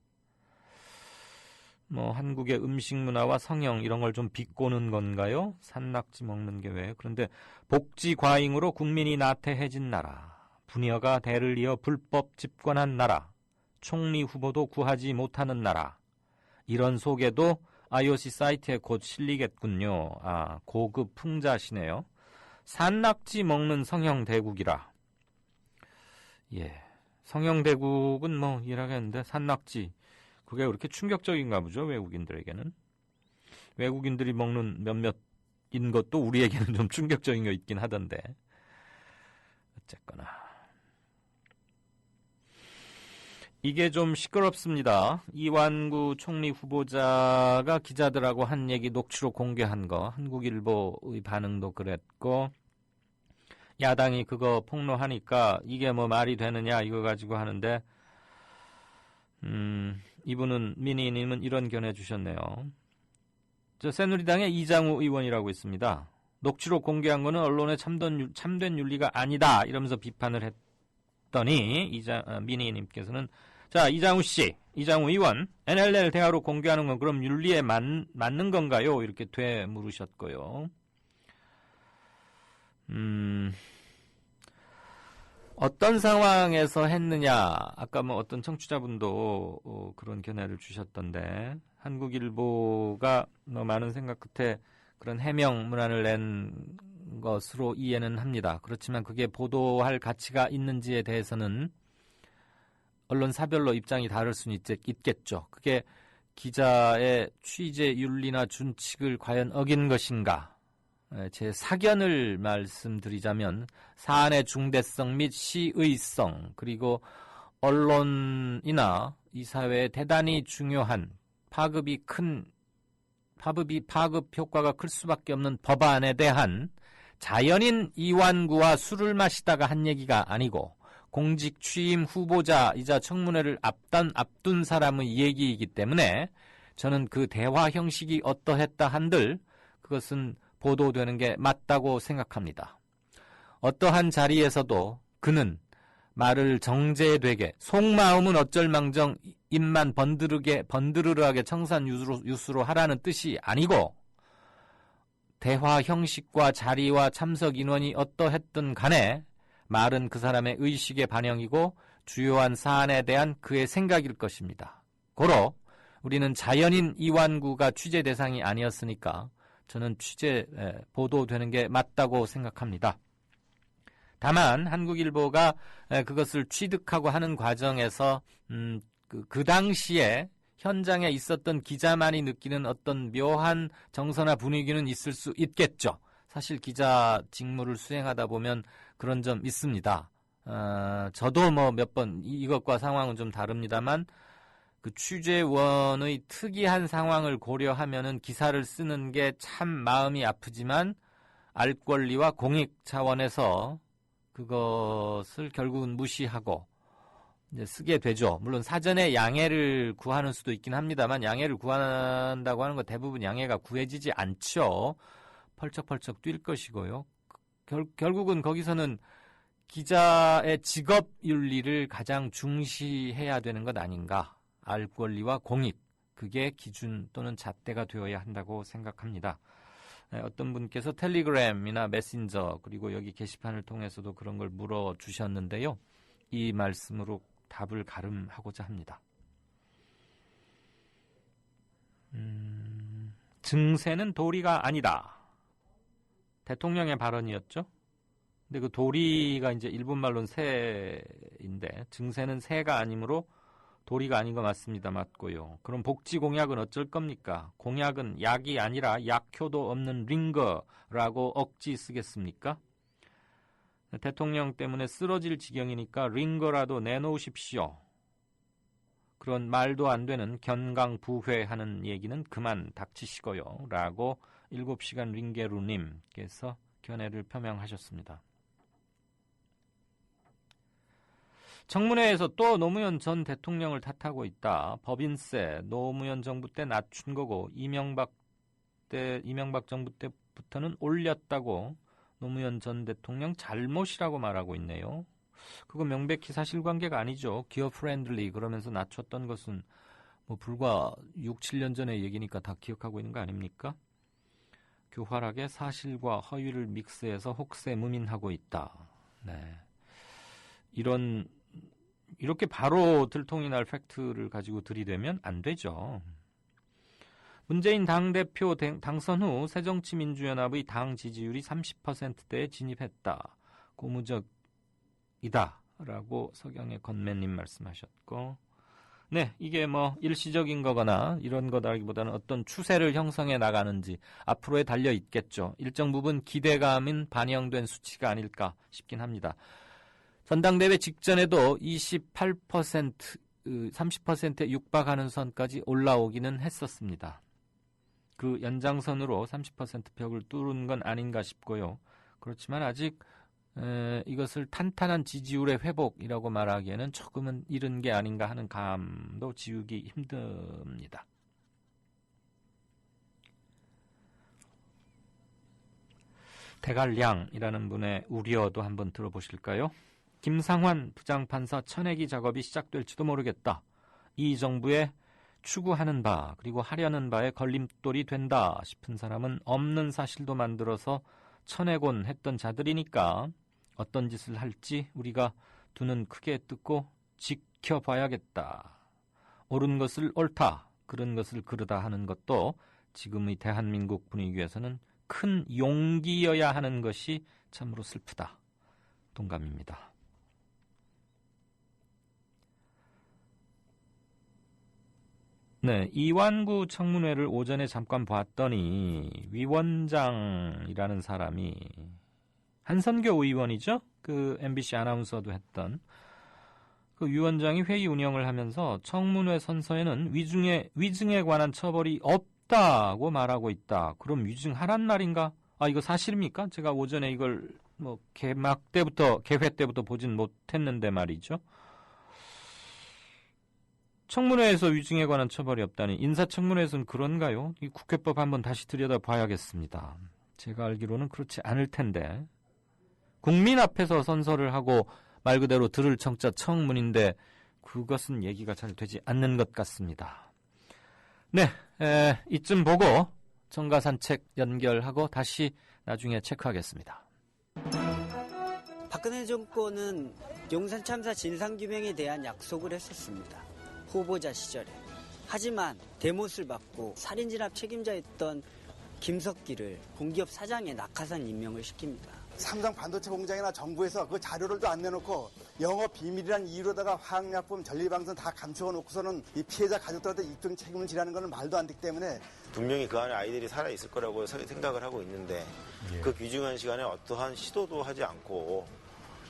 한국의 음식 문화와 성형 이런 걸 좀 비꼬는 건가요? 산낙지 먹는 게 왜? 그런데 복지 과잉으로 국민이 나태해진 나라, 부녀가 대를 이어 불법 집권한 나라, 총리 후보도 구하지 못하는 나라, 이런 소개도 IOC 사이트에 곧 실리겠군요. 고급 풍자시네요. 산낙지 먹는 성형대국이라. 예, 성형대국은 이해하겠는데 산낙지 그게 그렇게 충격적인가 보죠, 외국인들에게는. 외국인들이 먹는 몇몇인 것도 우리에게는 좀 충격적인 거 있긴 하던데. 어쨌거나 이게 좀 시끄럽습니다. 이완구 총리 후보자가 기자들하고 한 얘기 녹취록 공개한 거, 한국일보의 반응도 그랬고, 야당이 그거 폭로하니까 이게 말이 되느냐 이거 가지고 하는데, 이분은 미니님은 이런 견해 주셨네요. 새누리당의 이장우 의원이라고 있습니다. 녹취록 공개한 거는 언론의 참된 윤리가 아니다 이러면서 비판을 했더니 미니님께서는 자, 이장우 씨, 이장우 의원, NLL 대화로 공개하는 건 그럼 윤리에 맞는 건가요? 이렇게 되물으셨고요. 어떤 상황에서 했느냐? 아까 어떤 청취자분도 그런 견해를 주셨던데, 한국일보가 많은 생각 끝에 그런 해명 문안을 낸 것으로 이해는 합니다. 그렇지만 그게 보도할 가치가 있는지에 대해서는 언론사별로 입장이 다를 수는 있겠죠. 그게 기자의 취재 윤리나 준칙을 과연 어긴 것인가? 제 사견을 말씀드리자면 사안의 중대성 및 시의성 그리고 언론이나 이 사회에 대단히 중요한 파급 효과가 클 수밖에 없는 법안에 대한 자연인 이완구와 술을 마시다가 한 얘기가 아니고 공직 취임 후보자이자 청문회를 앞둔 사람의 얘기이기 때문에 저는 그 대화 형식이 어떠했다 한들 그것은 보도되는 게 맞다고 생각합니다. 어떠한 자리에서도 그는 말을 정제되게 속마음은 어쩔망정 입만 번드르르하게 청산 유수로 하라는 뜻이 아니고 대화 형식과 자리와 참석 인원이 어떠했든 간에 말은 그 사람의 의식의 반영이고 주요한 사안에 대한 그의 생각일 것입니다. 고로 우리는 자연인 이완구가 취재 대상이 아니었으니까 저는 보도되는 게 맞다고 생각합니다. 다만 한국일보가 그것을 취득하고 하는 과정에서 그 당시에 현장에 있었던 기자만이 느끼는 어떤 묘한 정서나 분위기는 있을 수 있겠죠. 사실 기자 직무를 수행하다 보면 그런 점 있습니다. 저도 몇 번 이것과 상황은 좀 다릅니다만 그 취재원의 특이한 상황을 고려하면은 기사를 쓰는 게 참 마음이 아프지만 알 권리와 공익 차원에서 그것을 결국은 무시하고 이제 쓰게 되죠. 물론 사전에 양해를 구하는 수도 있긴 합니다만 양해를 구한다고 하는 건 대부분 양해가 구해지지 않죠. 펄쩍펄쩍 뛸 것이고요. 결국은 거기서는 기자의 직업 윤리를 가장 중시해야 되는 것 아닌가. 알 권리와 공익, 그게 기준 또는 잣대가 되어야 한다고 생각합니다. 어떤 분께서 텔레그램이나 메신저 그리고 여기 게시판을 통해서도 그런 걸 물어주셨는데요. 이 말씀으로 답을 가름하고자 합니다. 증세는 도리가 아니다. 대통령의 발언이었죠. 근데 그 도리가 이제 일본말로는 새인데 증세는 새가 아니므로 도리가 아닌 거 맞습니다. 맞고요. 그럼 복지 공약은 어쩔 겁니까? 공약은 약이 아니라 약효도 없는 링거라고 억지 쓰겠습니까? 대통령 때문에 쓰러질 지경이니까 링거라도 내놓으십시오. 그런 말도 안 되는 견강부회하는 얘기는 그만 닥치시고요. 라고 7시간 링게루님께서 견해를 표명하셨습니다. 청문회에서 또 노무현 전 대통령을 탓하고 있다. 법인세 노무현 정부 때 낮춘 거고 이명박 정부 때부터는 올렸다고 노무현 전 대통령 잘못이라고 말하고 있네요. 그거 명백히 사실관계가 아니죠. 기업 프렌들리 그러면서 낮췄던 것은 불과 6, 7년 전의 얘기니까 다 기억하고 있는 거 아닙니까? 교활하게 사실과 허위를 믹스해서 혹세무민하고 있다. 네. 이렇게 바로 들통이 날 팩트를 가지고 들이대면 안 되죠. 문재인 당대표 당선 후 새정치민주연합의 당 지지율이 30%대에 진입했다. 고무적이다. 라고 서경의 건매님 말씀하셨고, 네, 이게 일시적인 거거나 이런 거다기보다는 어떤 추세를 형성해 나가는지 앞으로에 달려 있겠죠. 일정 부분 기대감인 반영된 수치가 아닐까 싶긴 합니다. 전당대회 직전에도 28%, 30%에 육박하는 선까지 올라오기는 했었습니다. 그 연장선으로 30% 벽을 뚫은 건 아닌가 싶고요. 그렇지만 아직 이것을 탄탄한 지지율의 회복이라고 말하기에는 조금은 이른 게 아닌가 하는 감도 지우기 힘듭니다. 대갈량이라는 분의 우려도 한번 들어보실까요? 김상환 부장판사 쳐내기 작업이 시작될지도 모르겠다. 이 정부의 추구하는 바 그리고 하려는 바에 걸림돌이 된다 싶은 사람은 없는 사실도 만들어서 쳐내곤 했던 자들이니까 어떤 짓을 할지 우리가 두 눈 크게 뜨고 지켜봐야겠다. 옳은 것을 옳다, 그른 것을 그르다 하는 것도 지금의 대한민국 분위기에서는 큰 용기여야 하는 것이 참으로 슬프다. 동감입니다. 네, 이완구 청문회를 오전에 잠깐 봤더니 위원장이라는 사람이 한선교 의원이죠? 그 MBC 아나운서도 했던 그 위원장이 회의 운영을 하면서 청문회 선서에는 위증에 관한 처벌이 없다고 말하고 있다. 그럼 위증하란 말인가? 이거 사실입니까? 제가 오전에 이걸 개회 때부터 보진 못했는데 말이죠. 청문회에서 위증에 관한 처벌이 없다니 인사청문회에서는 그런가요? 이 국회법 한번 다시 들여다봐야겠습니다. 제가 알기로는 그렇지 않을 텐데 국민 앞에서 선서를 하고 말 그대로 들을 청자 청문인데 그것은 얘기가 잘 되지 않는 것 같습니다. 네, 이쯤 보고 정가 산책 연결하고 다시 나중에 체크하겠습니다. 박근혜 정권은 용산 참사 진상규명에 대한 약속을 했었습니다. 후보자 시절에. 하지만 대못을 받고 살인진압 책임자였던 김석기를 공기업 사장에 낙하산 임명을 시킵니다. 삼성 반도체 공장이나 정부에서 그 자료를 안 내놓고 영업 비밀이란 이유로다가 화학약품, 전리방송 다 감추어 놓고서는 이 피해자 가족들한테 입증 책임을 지라는 건 말도 안 되기 때문에 분명히 그 안에 아이들이 살아있을 거라고 생각을 하고 있는데 그 귀중한 시간에 어떠한 시도도 하지 않고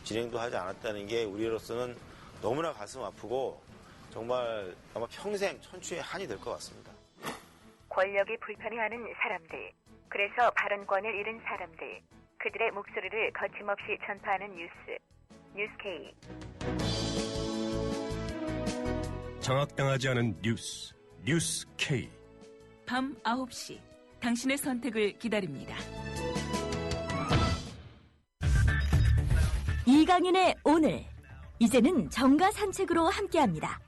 진행도 하지 않았다는 게 우리로서는 너무나 가슴 아프고 정말 아마 평생 천추의 한이 될 것 같습니다. 권력이 불편해하는 사람들, 그래서 발언권을 잃은 사람들, 그들의 목소리를 거침없이 전파하는 뉴스 K. 장악당하지 않은 뉴스 K. 밤 9시 당신의 선택을 기다립니다. 이강인의 오늘, 이제는 정가 산책으로 함께합니다.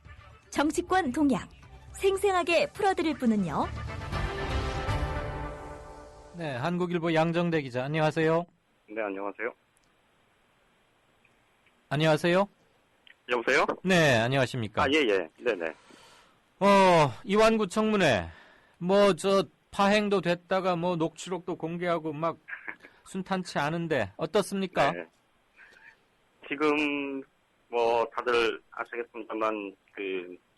정치권 동향 생생하게 풀어드릴 분은요. 네, 한국일보 양정대 기자, 안녕하세요. 네, 안녕하세요. 안녕하세요. 여보세요? 네, 안녕하십니까. 예. 네네. 이완구 청문회, 파행도 됐다가 녹취록도 공개하고 막 순탄치 않은데 어떻습니까? 네. 지금 다들 아시겠습니다만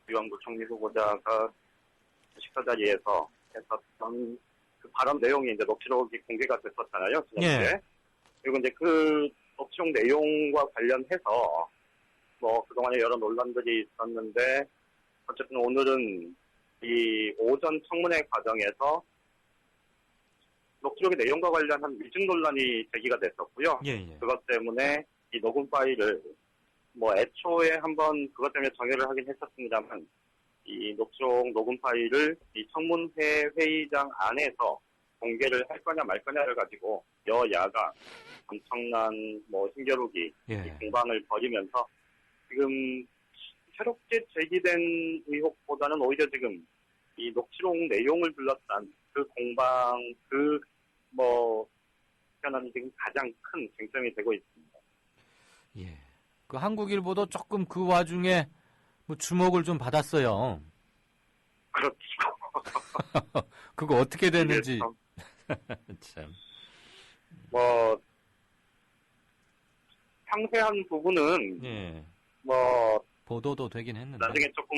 이완구 총리 후보자가 식사 자리에서 했었던 그 발언 내용이 이제 녹취록이 공개가 됐었잖아요. 지난주에. 예. 그리고 이제 그 녹취록 내용과 관련해서 그동안에 여러 논란들이 있었는데 어쨌든 오늘은 이 오전 청문회 과정에서 녹취록의 내용과 관련한 위증 논란이 제기가 됐었고요. 예. 그것 때문에 이 녹음 파일을 애초에 한번 그것 때문에 정회를 하긴 했었습니다만 이 녹취록 녹음 파일을 이 청문회 회의장 안에서 공개를 할 거냐 말 거냐를 가지고 여야가 엄청난 힘겨루기 공방을 벌이면서 지금 새롭게 제기된 의혹보다는 오히려 지금 이 녹취록 내용을 둘러싼 그 공방 현안이 지금 가장 큰 쟁점이 되고 있습니다. 예. 그 한국일보도 조금 그 와중에 주목을 좀 받았어요. 그렇죠. 그거 어떻게 됐는지. 참. 상세한 부분은 보도도 되긴 했는데 나중에 조금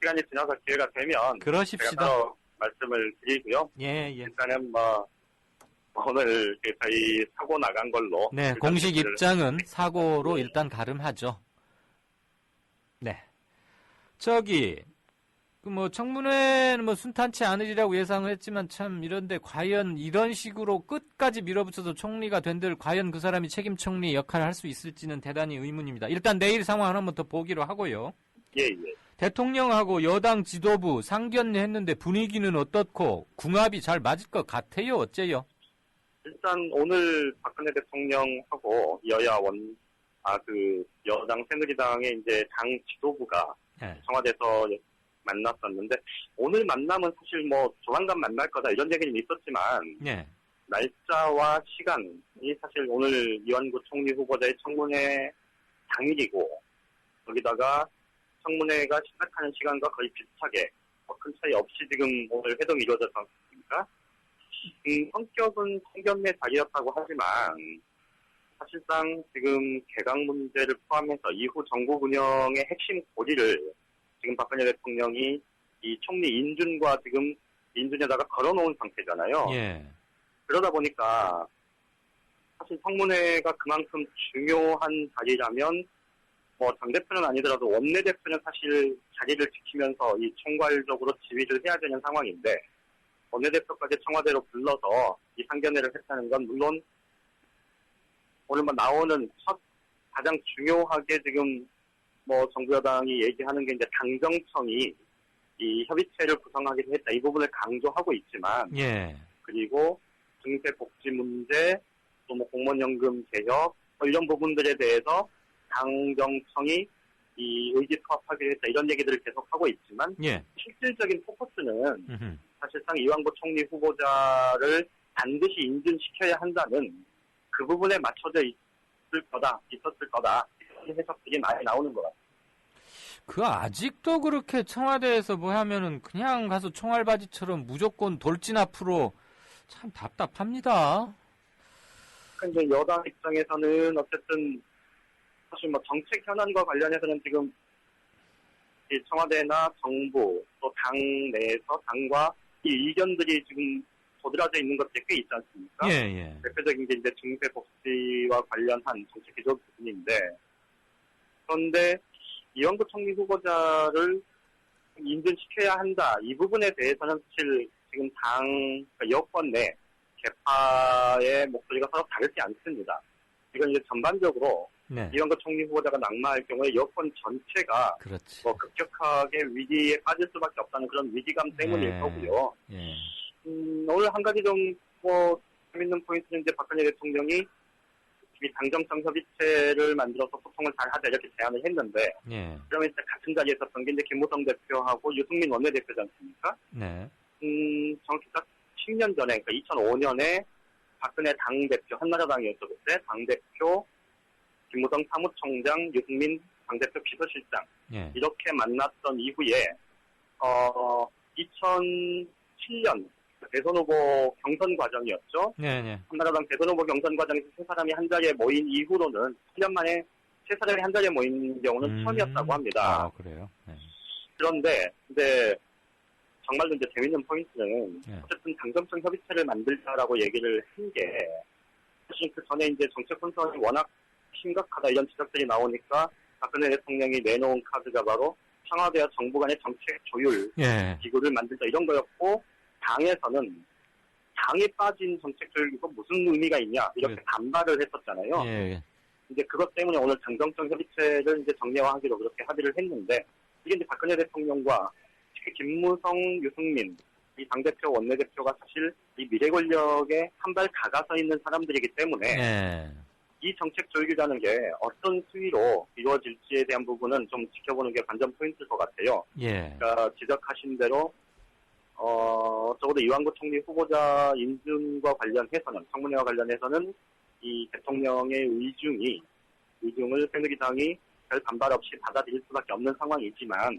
시간이 지나서 기회가 되면 그러십시다. 제가 따로 말씀을 드리고요. 예. 일단은 오늘 저희 사고 나간 걸로. 네, 공식 입장은 사고로 일단 가름하죠. 네. 청문회는 순탄치 않으리라고 예상을 했지만 참 이런데 과연 이런 식으로 끝까지 밀어붙여서 총리가 된들 과연 그 사람이 책임 총리 역할을 할 수 있을지는 대단히 의문입니다. 일단 내일 상황을 한번 더 보기로 하고요. 예. 대통령하고 여당 지도부 상견례 했는데 분위기는 어떻고 궁합이 잘 맞을 것 같아요? 어째요? 일단 오늘 박근혜 대통령하고 여당 새누리당의 이제 당 지도부가 청와대에서 만났었는데 오늘 만남은 사실 조만간 만날 거다 이런 얘기는 있었지만 날짜와 시간이 사실 오늘 이완구 총리 후보자의 청문회 당일이고 거기다가 청문회가 시작하는 시간과 거의 비슷하게 큰 차이 없이 지금 오늘 회동이 이루어졌지 않습니까? 성격은 상견례 자리였다고 하지만 사실상 지금 개각 문제를 포함해서 이후 정부 운영의 핵심 고리를 지금 박근혜 대통령이 이 총리 인준과 지금 인준에다가 걸어놓은 상태잖아요. 예. 그러다 보니까 사실 청문회가 그만큼 중요한 자리라면 당대표는 아니더라도 원내대표는 사실 자리를 지키면서 이 총괄적으로 지휘를 해야 되는 상황인데 원내대표까지 청와대로 불러서 이 상견례를 했다는 건 물론 오늘 나오는 가장 중요하게 지금 정부 여당이 얘기하는 게 이제 당정청이 이 협의체를 구성하기로 했다. 이 부분을 강조하고 있지만 그리고 중세 복지 문제 또 뭐 공무원연금 개혁 이런 부분들에 대해서 당정청이 이 의기투합하기로 했다 이런 얘기들을 계속하고 있지만 실질적인 포커스는 사실상 이완구 총리 후보자를 반드시 인준시켜야 한다는 그 부분에 맞춰져 있었을 거다 이런 해석들이 많이 나오는 것 같아요. 그 아직도 그렇게 청와대에서 뭐 하면은 그냥 가서 총알바지처럼 무조건 돌진 앞으로 참 답답합니다. 그러니까 이제 여당 입장에서는 어쨌든 사실 뭐 정책 현안과 관련해서는 지금 이 청와대나 정부 또 당 내에서 당과 이 의견들이 지금 도드라져 있는 것들이 꽤 있지 않습니까? 대표적인 게 이제 중세 복지와 관련한 정책 기조 부분인데 그런데 이완구 총리 후보자를 인준시켜야 한다. 이 부분에 대해서는 사실 지금 여권 내 개파의 목소리가 서로 다르지 않습니다. 이건 이제 전반적으로 이완구 총리 후보자가 낙마할 경우에 여권 전체가 뭐 급격하게 위기에 빠질 수밖에 없다는 그런 위기감 때문일 거고요. 오늘 한 가지 좀 뭐 재밌는 포인트는 이제 박근혜 대통령이 이 당정청 협의체를 만들어서 소통을 잘 하자 이렇게 제안을 했는데 그러면 이제 같은 자리에 있었던 게 이제 김무성 대표하고 유승민 원내대표지 않습니까? 정확히 딱 10년 전에 그러니까 2005년에 박근혜 당대표 한나라당이었죠 그때 당대표 김무성 사무총장 유승민 당대표 비서실장 이렇게 만났던 이후에 2007년 대선 후보 경선 과정이었죠. 한나라당 대선 후보 경선 과정에서 세 사람이 한 자리에 모인 이후로는 7년 만에 세 사람이 한 자리에 모인 경우는 처음이었다고 합니다. 아, 그래요? 그런데 이제 정말로 이제 재밌는 포인트는 어쨌든 당정청 협의체를 만들자라고 얘기를 한 게 사실 그 전에 이제 정책 혼선이 워낙 심각하다 이런 지적들이 나오니까 박근혜 대통령이 내놓은 카드가 바로 청와대와 정부 간의 정책 조율 기구를 만들자 이런 거였고 당에서는 당이 빠진 정책 조율기구 무슨 의미가 있냐 이렇게 반발을 했었잖아요. 이제 그것 때문에 오늘 당정청 협의체를 이제 정례화하기로 그렇게 합의를 했는데 이게 이제 박근혜 대통령과 특히 김무성, 유승민 이 당대표, 원내대표가 사실 이 미래 권력에 한 발 다가서 있는 사람들이기 때문에 이 정책 조율이라는 게 어떤 수위로 이루어질지에 대한 부분은 좀 지켜보는 게 관전 포인트일 것 같아요. 그러니까 지적하신 대로 적어도 이완구 총리 후보자 인준과 관련해서는 청문회와 관련해서는 이 대통령의 의중을 새누리당이 별 반발 없이 받아들일 수밖에 없는 상황이지만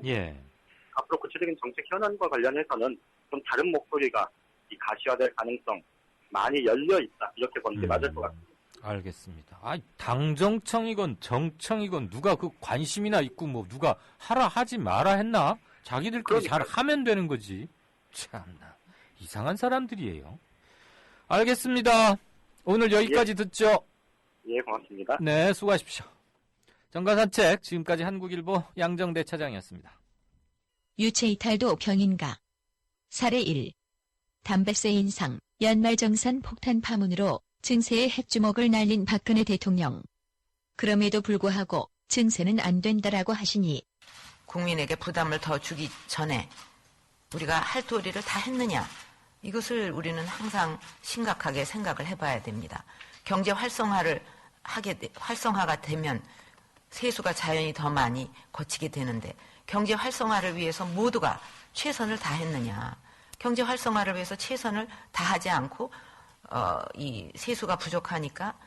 앞으로 구체적인 정책 현안과 관련해서는 좀 다른 목소리가 이 가시화될 가능성 많이 열려 있다 이렇게 보는 게 맞을 것 같습니다. 알겠습니다. 당정청이건 정청이건 누가 그 관심이나 있고 뭐 누가 하라 하지 마라 했나? 자기들끼리 잘 하면 되는 거지. 참나 이상한 사람들이에요. 알겠습니다. 오늘 여기까지 듣죠. 고맙습니다. 네, 수고하십시오. 정가산책 지금까지 한국일보 양정대 차장이었습니다. 유체이탈도 병인가? 사례 1. 담뱃세 인상, 연말정산 폭탄 파문으로 증세에 핵주먹을 날린 박근혜 대통령. 그럼에도 불구하고 증세는 안 된다라고 하시니 국민에게 부담을 더 주기 전에 우리가 할 도리를 다 했느냐, 이것을 우리는 항상 심각하게 생각을 해봐야 됩니다. 경제 활성화가 되면 세수가 자연히 더 많이 거치게 되는데 경제 활성화를 위해서 모두가 최선을 다했느냐, 경제 활성화를 위해서 최선을 다하지 않고 이 세수가 부족하니까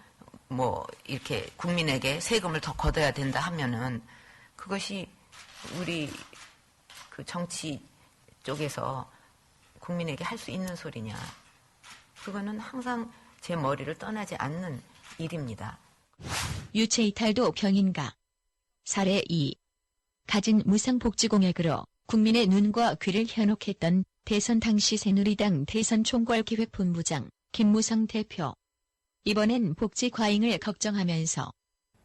뭐 이렇게 국민에게 세금을 더 걷어야 된다 하면은 그것이 우리 그 정치 쪽에서 국민에게 할 수 있는 소리냐. 그거는 항상 제 머리를 떠나지 않는 일입니다. 유체이탈도 병인가? 사례 2. 가진 무상복지공약으로 국민의 눈과 귀를 현혹했던 대선 당시 새누리당 대선 총괄기획본부장 김무성 대표. 이번엔 복지 과잉을 걱정하면서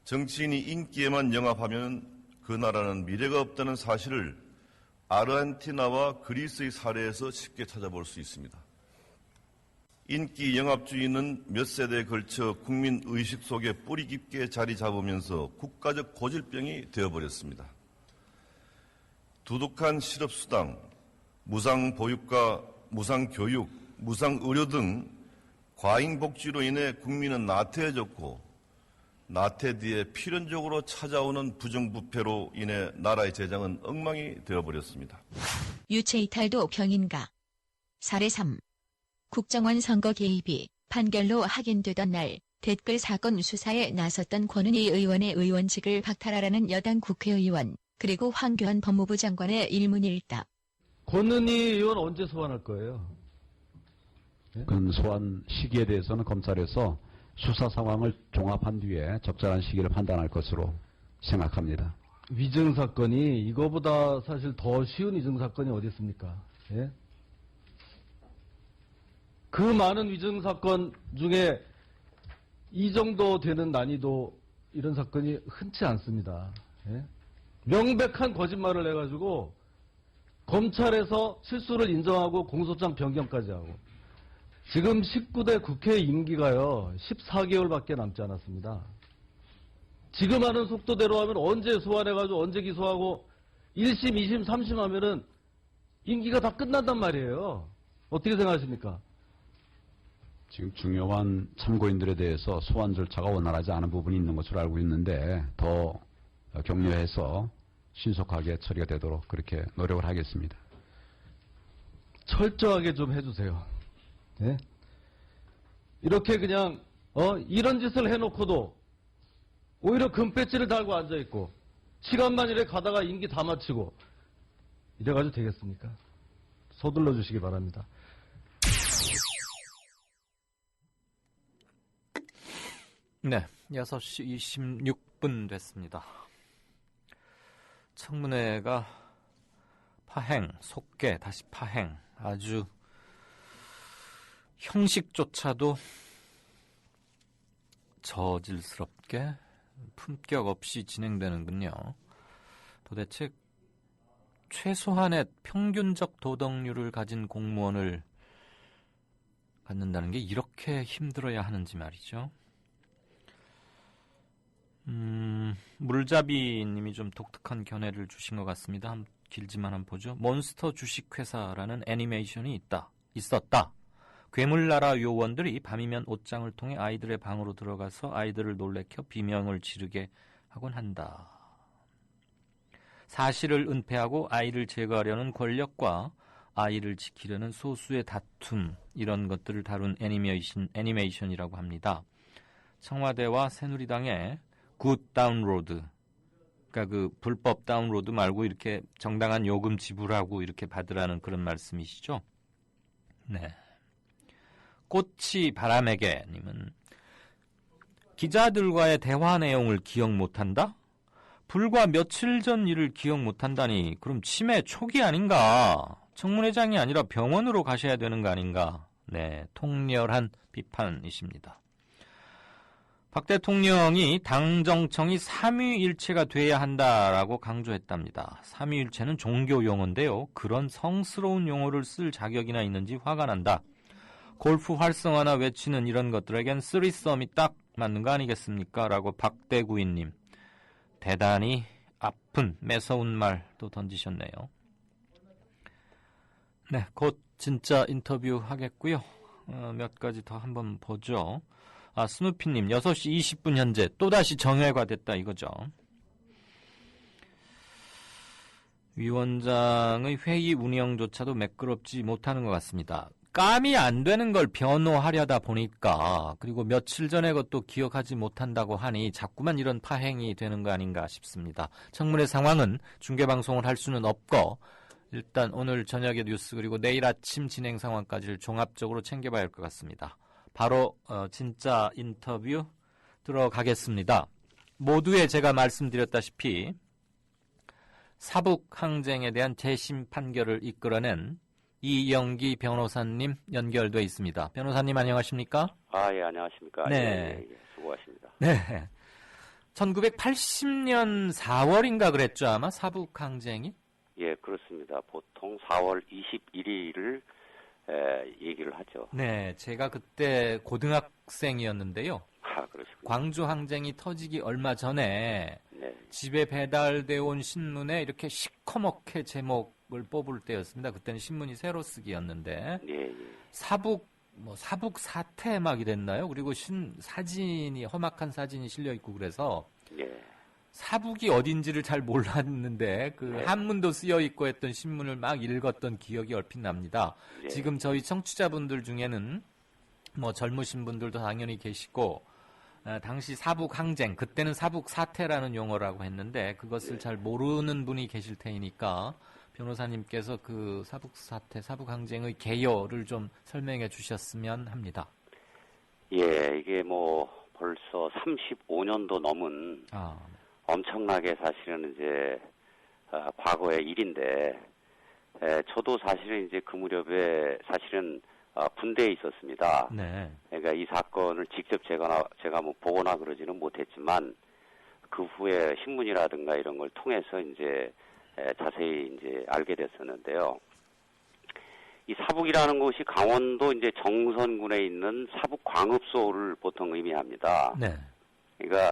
정치인이 인기에만 영합하면 그 나라는 미래가 없다는 사실을 아르헨티나와 그리스의 사례에서 쉽게 찾아볼 수 있습니다. 인기 영합주의는 몇 세대에 걸쳐 국민 의식 속에 뿌리 깊게 자리 잡으면서 국가적 고질병이 되어버렸습니다. 두둑한 실업수당, 무상보육과 무상교육, 무상의료 등 과잉복지로 인해 국민은 나태해졌고 나태 뒤에 필연적으로 찾아오는 부정부패로 인해 나라의 재정은 엉망이 되어버렸습니다. 유체이탈도 병인가. 사례 3. 국정원 선거 개입이 판결로 확인되던 날 댓글 사건 수사에 나섰던 권은희 의원의 의원직을 박탈하라는 여당 국회의원 그리고 황교안 법무부 장관의 일문일답. 권은희 의원 언제 소환할 거예요? 그 소환 시기에 대해서는 검찰에서 수사 상황을 종합한 뒤에 적절한 시기를 판단할 것으로 생각합니다. 위증 사건이 이거보다 사실 더 쉬운 위증 사건이 어디 있습니까? 예? 그 많은 위증 사건 중에 이 정도 되는 난이도 이런 사건이 흔치 않습니다. 예? 명백한 거짓말을 해가지고 검찰에서 실수를 인정하고 공소장 변경까지 하고 지금 19대 국회 임기가요 14개월밖에 남지 않았습니다. 지금 하는 속도대로 하면 언제 소환해가지고 언제 기소하고 1심, 2심, 3심 하면은 임기가 다 끝난단 말이에요. 어떻게 생각하십니까? 지금 중요한 참고인들에 대해서 소환 절차가 원활하지 않은 부분이 있는 것으로 알고 있는데 더 격려해서 신속하게 처리가 되도록 그렇게 노력을 하겠습니다. 철저하게 좀 해주세요. 네? 이렇게 그냥 이런 짓을 해놓고도 오히려 금배지를 달고 앉아있고 시간만 이래 가다가 임기 다 마치고 이래가지고 되겠습니까? 서둘러 주시기 바랍니다. 네, 6시 26분 됐습니다. 청문회가 파행, 속개, 다시 파행, 아주 형식조차도 저질스럽게 품격 없이 진행되는군요. 도대체 최소한의 평균적 도덕률을 가진 공무원을 갖는다는 게 이렇게 힘들어야 하는지 말이죠. 물잡이님이 좀 독특한 견해를 주신 것 같습니다. 길지만 한번 보죠. 몬스터 주식회사라는 애니메이션이 있었다. 괴물나라 요원들이 밤이면 옷장을 통해 아이들의 방으로 들어가서 아이들을 놀래켜 비명을 지르게 하곤 한다. 사실을 은폐하고 아이를 제거하려는 권력과 아이를 지키려는 소수의 다툼, 이런 것들을 다룬 애니메이션이라고 합니다. 청와대와 새누리당의 굿 다운로드, 그러니까 그 불법 다운로드 말고 이렇게 정당한 요금 지불하고 이렇게 받으라는 그런 말씀이시죠? 네. 꽃이 바람에게 님은 기자들과의 대화 내용을 기억 못한다? 불과 며칠 전 일을 기억 못한다니 그럼 치매 초기 아닌가? 청문회장이 아니라 병원으로 가셔야 되는 거 아닌가? 네, 통렬한 비판이십니다. 박 대통령이 당 정청이 삼위일체가 돼야 한다라고 강조했답니다. 삼위일체는 종교 용어인데요. 그런 성스러운 용어를 쓸 자격이나 있는지 화가 난다. 골프 활성화나 외치는 이런 것들에겐 쓰리썸이 딱 맞는 거 아니겠습니까? 라고 박대구인님. 대단히 아픈 매서운 말도 던지셨네요. 네, 곧 진짜 인터뷰 하겠고요. 몇 가지 더 한번 보죠. 스누피님, 6시 20분 현재 또다시 정회가 됐다 이거죠. 위원장의 회의 운영조차도 매끄럽지 못하는 것 같습니다. 감이 안 되는 걸 변호하려다 보니까, 그리고 며칠 전에 것도 기억하지 못한다고 하니 자꾸만 이런 파행이 되는 거 아닌가 싶습니다. 청문회 상황은 중계방송을 할 수는 없고 일단 오늘 저녁의 뉴스 그리고 내일 아침 진행 상황까지를 종합적으로 챙겨봐야 할 것 같습니다. 바로 진짜 인터뷰 들어가겠습니다. 모두에 제가 말씀드렸다시피 사북 항쟁에 대한 재심 판결을 이끌어낸 이영기 변호사님 연결돼 있습니다. 변호사님 안녕하십니까? 예, 안녕하십니까? 네. 예, 수고하십니다. 네. 1980년 4월인가 그랬죠, 아마 사북 항쟁이? 예, 그렇습니다. 보통 4월 21일을 얘기를 하죠. 네, 제가 그때 고등학생이었는데요. 그러시군요. 광주 항쟁이 터지기 얼마 전에 네. 집에 배달돼 온 신문에 이렇게 시커멓게 제목을 뽑을 때였습니다. 그때는 신문이 새로 쓰기였는데 예. 사북 뭐 사북 사태 막 이랬나요? 그리고 사진이 험악한 사진이 실려 있고 그래서 예. 사북이 어딘지를 잘 몰랐는데 그 네. 한문도 쓰여 있고 했던 신문을 막 읽었던 기억이 얼핏 납니다. 예. 지금 저희 청취자분들 중에는 뭐 젊으신 분들도 당연히 계시고 당시 사북 항쟁, 그때는 사북 사태라는 용어라고 했는데 그것을 잘 모르는 분이 계실 테니까 변호사님께서 그 사북 사태, 사북 항쟁의 개요를 좀 설명해 주셨으면 합니다. 예, 이게 뭐 벌써 35년도 넘은 엄청나게 사실은 이제 과거의 일인데 저도 사실은 이제 그 무렵에 사실은 군대에 있었습니다. 네. 그러니까 이 사건을 직접 제가 뭐 보거나 그러지는 못했지만 그 후에 신문이라든가 이런 걸 통해서 이제 자세히 이제 알게 됐었는데요. 이 사북이라는 곳이 강원도 이제 정선군에 있는 사북광업소를 보통 의미합니다. 네. 그러니까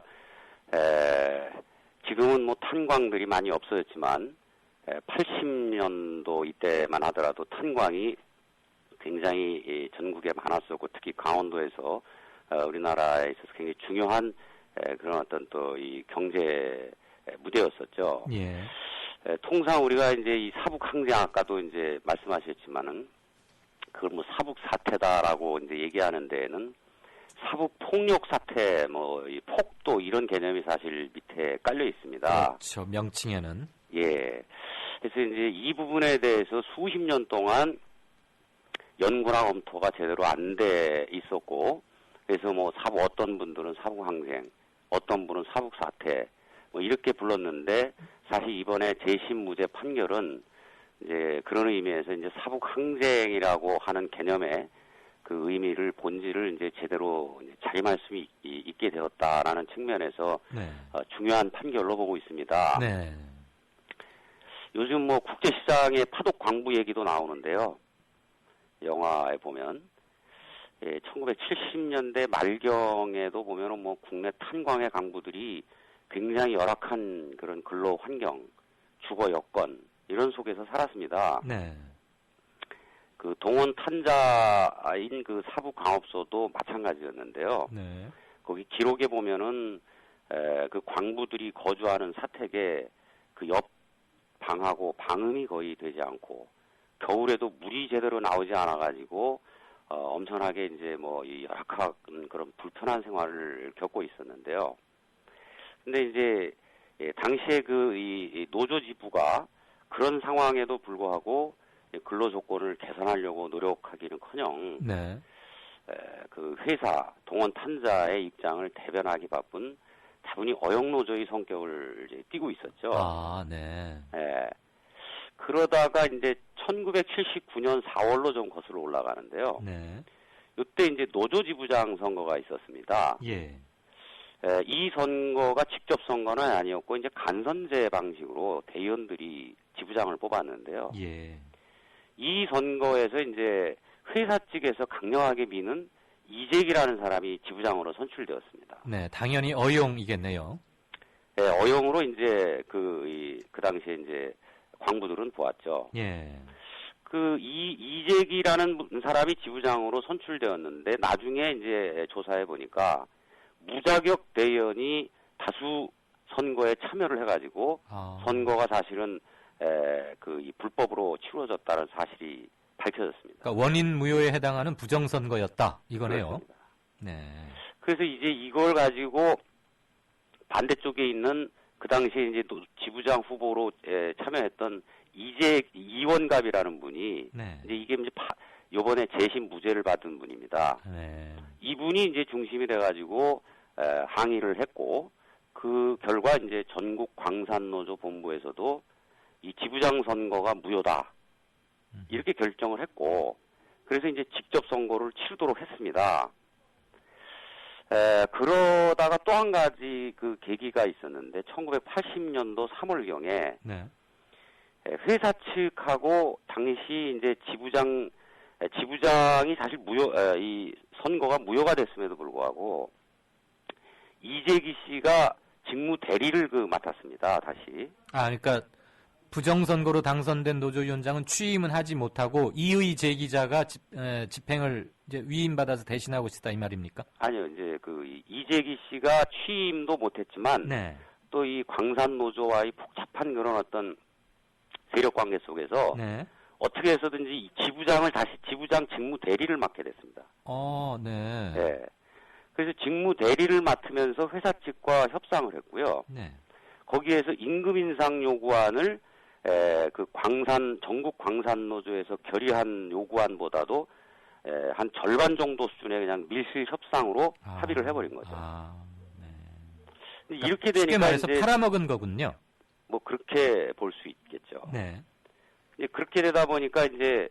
지금은 뭐 탄광들이 많이 없어졌지만 80년도 이때만 하더라도 탄광이 굉장히 전국에 많았었고 특히 강원도에서 우리나라에 있어서 굉장히 중요한 그런 어떤 또 이 경제 무대였었죠. 예. 통상 우리가 이제 이 사북 항쟁 아까도 이제 말씀하셨지만은 그걸 뭐 사북 사태다라고 이제 얘기하는 데에는 사북 폭력 사태 뭐 이 폭도 이런 개념이 사실 밑에 깔려 있습니다. 그렇죠. 명칭에는. 예. 그래서 이제 이 부분에 대해서 수십 년 동안 연구나 검토가 제대로 안 돼 있었고 그래서 뭐 어떤 분들은 사북 항쟁, 어떤 분은 사북 사태 뭐 이렇게 불렀는데 사실 이번에 재심 무죄 판결은 이제 그런 의미에서 이제 사북 항쟁이라고 하는 개념의 그 의미를 본질을 이제 제대로 이제 자림할 수 있게 되었다라는 측면에서 네. 중요한 판결로 보고 있습니다. 네. 요즘 뭐 국제시장의 파독 광부 얘기도 나오는데요. 영화에 보면 1970년대 말경에도 보면은 뭐 국내 탄광의 강부들이 굉장히 열악한 그런 근로 환경, 주거 여건 이런 속에서 살았습니다. 네. 그 동원 탄자인 그 사북광업소도 마찬가지였는데요. 네. 거기 기록에 보면은 그 광부들이 거주하는 사택에 그 옆 방하고 방음이 거의 되지 않고 겨울에도 물이 제대로 나오지 않아가지고 엄청나게 이제 뭐 이 열악한 그런 불편한 생활을 겪고 있었는데요. 근데 이제 당시에 그 이 노조 지부가 그런 상황에도 불구하고 근로 조건을 개선하려고 노력하기는커녕 네. 그 회사 동원 탄자의 입장을 대변하기 바쁜 다분히 어영노조의 성격을 이제 띠고 있었죠. 아, 네. 그러다가 이제 1979년 4월로 좀 거슬러 올라가는데요. 네. 이때 이제 노조 지부장 선거가 있었습니다. 예. 이 선거가 직접 선거는 아니었고 이제 간선제 방식으로 대의원들이 지부장을 뽑았는데요. 예. 이 선거에서 이제 회사 측에서 강력하게 미는 이재기라는 사람이 지부장으로 선출되었습니다. 네, 당연히 어용이겠네요. 네, 어용으로 이제 그 당시에 이제 광부들은 보았죠. 예. 그 이재기라는 사람이 지부장으로 선출되었는데 나중에 이제 조사해 보니까 무자격 대의원이 다수 선거에 참여를 해가지고 선거가 사실은 이 불법으로 치루어졌다는 사실이 밝혀졌습니다. 그러니까 원인 무효에 해당하는 부정선거였다 이거네요. 그렇습니다. 네. 그래서 이제 이걸 가지고 반대쪽에 있는 그 당시에 이제 지부장 후보로 참여했던 이원갑이라는 분이 네. 이제 이게 이제 요번에 재심 무죄를 받은 분입니다. 네. 이분이 이제 중심이 돼가지고 항의를 했고 그 결과 이제 전국 광산노조 본부에서도 이 지부장 선거가 무효다 이렇게 결정을 했고 그래서 이제 직접 선거를 치르도록 했습니다. 그러다가 또 한 가지 그 계기가 있었는데 1980년도 3월경에 네. 회사 측하고 당시 이제 지부장이 사실 이 선거가 무효가 됐음에도 불구하고 이재기 씨가 직무 대리를 맡았습니다. 다시. 그러니까 부정선거로 당선된 노조위원장은 취임은 하지 못하고 이의 제기자가 집행을 이제 위임받아서 대신하고 있다 이 말입니까? 아니요, 이제 그 이재기 씨가 취임도 못했지만 네. 또 이 광산 노조와의 복잡한 그런 어떤 세력 관계 속에서 네. 어떻게 해서든지 이 지부장을 다시 지부장 직무 대리를 맡게 됐습니다. 네. 네. 그래서 직무 대리를 맡으면서 회사 측과 협상을 했고요. 네. 거기에서 임금 인상 요구안을 그 전국 광산 노조에서 결의한 요구안보다도 한 절반 정도 수준의 그냥 밀실 협상으로 합의를 해버린 거죠. 그러니까 이렇게 쉽게 되니까 말해서 이제 팔아먹은 거군요. 뭐 그렇게 볼 수 있겠죠. 네. 이제 그렇게 되다 보니까 이제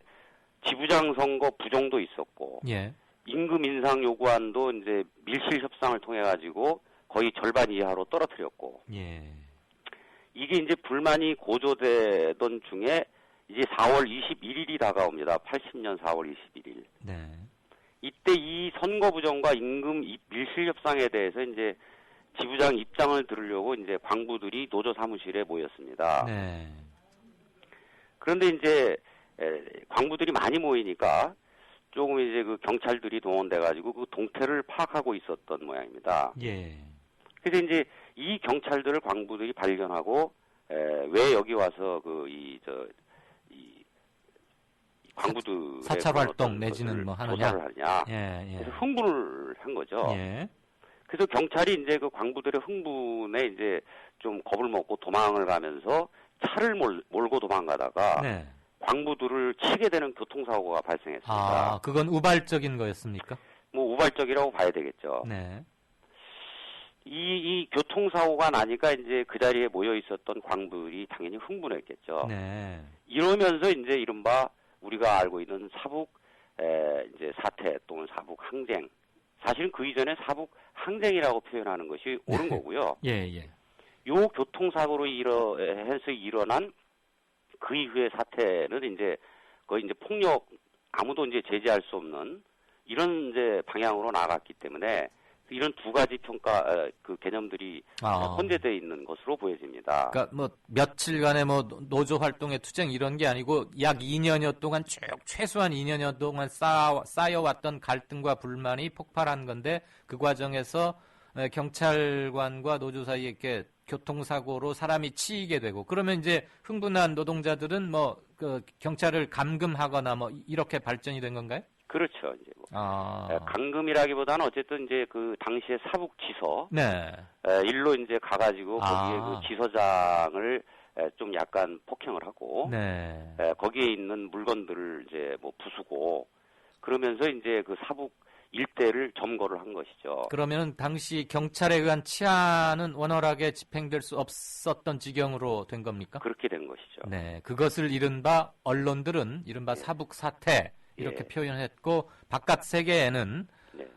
지부장 선거 부정도 있었고, 예. 임금 인상 요구안도 이제 밀실 협상을 통해 가지고 거의 절반 이하로 떨어뜨렸고, 예. 이게 이제 불만이 고조되던 중에 이제 4월 21일이 다가옵니다. 80년 4월 21일. 네. 이때 이 선거 부정과 임금 밀실 협상에 대해서 이제 지부장 입장을 들으려고 이제 광부들이 노조 사무실에 모였습니다. 네. 그런데 이제 광부들이 많이 모이니까 조금 이제 그 경찰들이 동원돼 가지고 그 동태를 파악하고 있었던 모양입니다. 예. 그래서 이제 이 경찰들을 광부들이 발견하고 왜 여기 와서 광부들의 사찰 활동 내지는 뭐 하느냐? 조사를 하느냐? 예. 그래서 흥분을 한 거죠. 예. 그래서 경찰이 이제 그 광부들의 흥분에 이제 좀 겁을 먹고 도망을 가면서 차를 몰고 도망가다가 네. 광부들을 치게 되는 교통사고가 발생했습니다. 그건 우발적인 거였습니까? 뭐 우발적이라고 봐야 되겠죠. 네. 이 교통사고가 나니까 이제 그 자리에 모여 있었던 광부들이 당연히 흥분했겠죠. 네. 이러면서 이제 이른바 우리가 알고 있는 사북 이제 사태 또는 사북 항쟁. 사실은 그 이전에 사북 항쟁이라고 표현하는 것이 옳은 거고요. 예. 요 교통사고로 해서 일어난 그 이후의 사태는 이제 거의 이제 폭력 아무도 이제 제지할 수 없는 이런 이제 방향으로 나갔기 때문에 이런 두 가지 평가 그 개념들이 혼재되어 있는 것으로 보여집니다. 그러니까 뭐 며칠간의 뭐 노조 활동의 투쟁 이런 게 아니고 약 2년여 동안 쭉 최소한 2년여 동안 쌓여왔던 갈등과 불만이 폭발한 건데 그 과정에서 경찰관과 노조 사이에 이렇게 교통사고로 사람이 치이게 되고 그러면 이제 흥분한 노동자들은 뭐 그 경찰을 감금하거나 뭐 이렇게 발전이 된 건가요? 그렇죠. 이제 뭐 감금이라기보다는 어쨌든 이제 그 당시에 사북지서 네. 일로 이제 가가지고 거기에 그 지서장을 좀 약간 폭행을 하고 네. 거기에 있는 물건들을 이제 뭐 부수고 그러면서 이제 그 사북 일대를 점거를 한 것이죠. 그러면 당시 경찰에 의한 치안은 원활하게 집행될 수 없었던 지경으로 된 겁니까? 그렇게 된 것이죠. 네, 그것을 이른바 언론들은 이른바 사북 사태 이렇게 표현했고 바깥 세계에는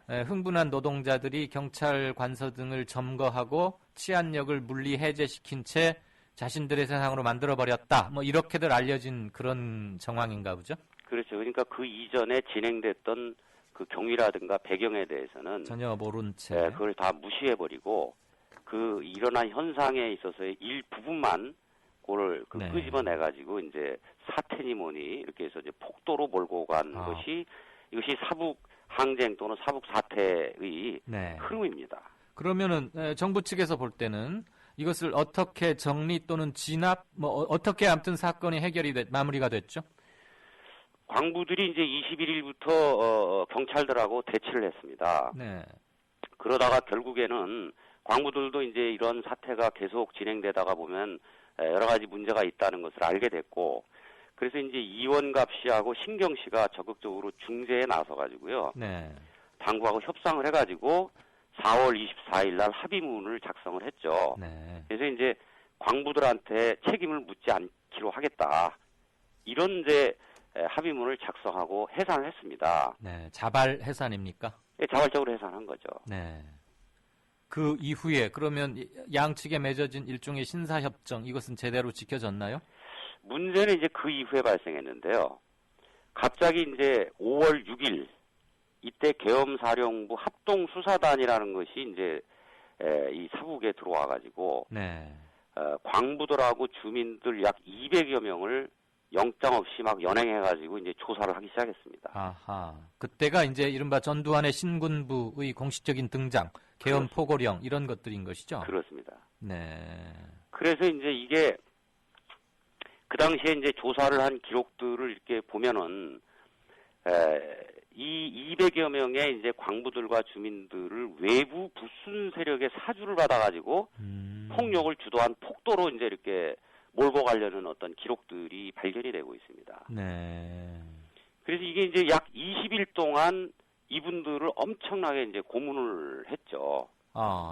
흥분한 노동자들이 경찰 관서 등을 점거하고 치안력을 물리 해제시킨 채 자신들의 세상으로 만들어버렸다. 뭐 이렇게들 알려진 그런 정황인가 보죠? 그렇죠. 그러니까 그 이전에 진행됐던 그 경위라든가 배경에 대해서는 전혀 모른 채 그걸 다 무시해버리고 그 일어난 현상에 있어서의 일부분만 그걸 끄집어내가지고 이제 사태니 뭐니 이렇게 해서 이제 폭도로 몰고 간 것이 이것이 사북 항쟁 또는 사북 사태의 흐름입니다. 그러면은 정부 측에서 볼 때는 이것을 어떻게 정리 또는 진압 뭐 어떻게 아무튼 사건이 마무리가 됐죠? 광부들이 이제 21일부터 경찰들하고 대치를 했습니다. 네. 그러다가 결국에는 광부들도 이제 이런 사태가 계속 진행되다가 보면 여러 가지 문제가 있다는 것을 알게 됐고, 그래서 이제 이원갑 씨하고 신경 씨가 적극적으로 중재에 나서가지고요. 네. 당국하고 협상을 해가지고 4월 24일 날 합의문을 작성을 했죠. 네. 그래서 이제 광부들한테 책임을 묻지 않기로 하겠다. 이런 이제 합의문을 작성하고 해산을 했습니다. 네, 자발 해산입니까? 네, 자발적으로 해산한 거죠. 네. 그 이후에 그러면 양측에 맺어진 일종의 신사협정 이것은 제대로 지켜졌나요? 문제는 이제 그 이후에 발생했는데요. 갑자기 이제 5월 6일 이때 계엄사령부 합동수사단이라는 것이 이제 이 사북에 들어와 가지고 광부들하고 주민들 약 200여 명을 영장 없이 막 연행해가지고 이제 조사를 하기 시작했습니다. 아하. 그때가 이제 이른바 전두환의 신군부의 공식적인 등장, 계엄 포고령 이런 것들인 것이죠? 그렇습니다. 네. 그래서 이제 이게 그 당시에 이제 조사를 한 기록들을 이렇게 보면은 이 200여 명의 이제 광부들과 주민들을 외부 불순 세력의 사주를 받아가지고 폭력을 주도한 폭도로 이제 이렇게 몰고 가려는 어떤 기록들이 발견이 되고 있습니다. 네. 그래서 이게 이제 약 20일 동안 이분들을 엄청나게 이제 고문을 했죠.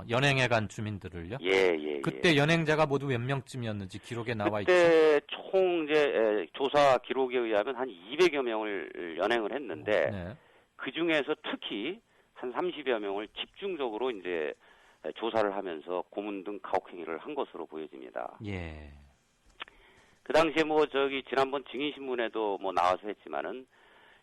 연행해 간 주민들을요? 예. 그때 연행자가 모두 몇 명쯤이었는지 기록에 나와 있죠? 그때 총 이제 조사 기록에 의하면 한 200여 명을 연행을 했는데 네. 그 중에서 특히 한 30여 명을 집중적으로 이제 조사를 하면서 고문 등 가혹행위를 한 것으로 보여집니다. 예. 그 당시에 지난번 증인신문에도 나와서 했지만은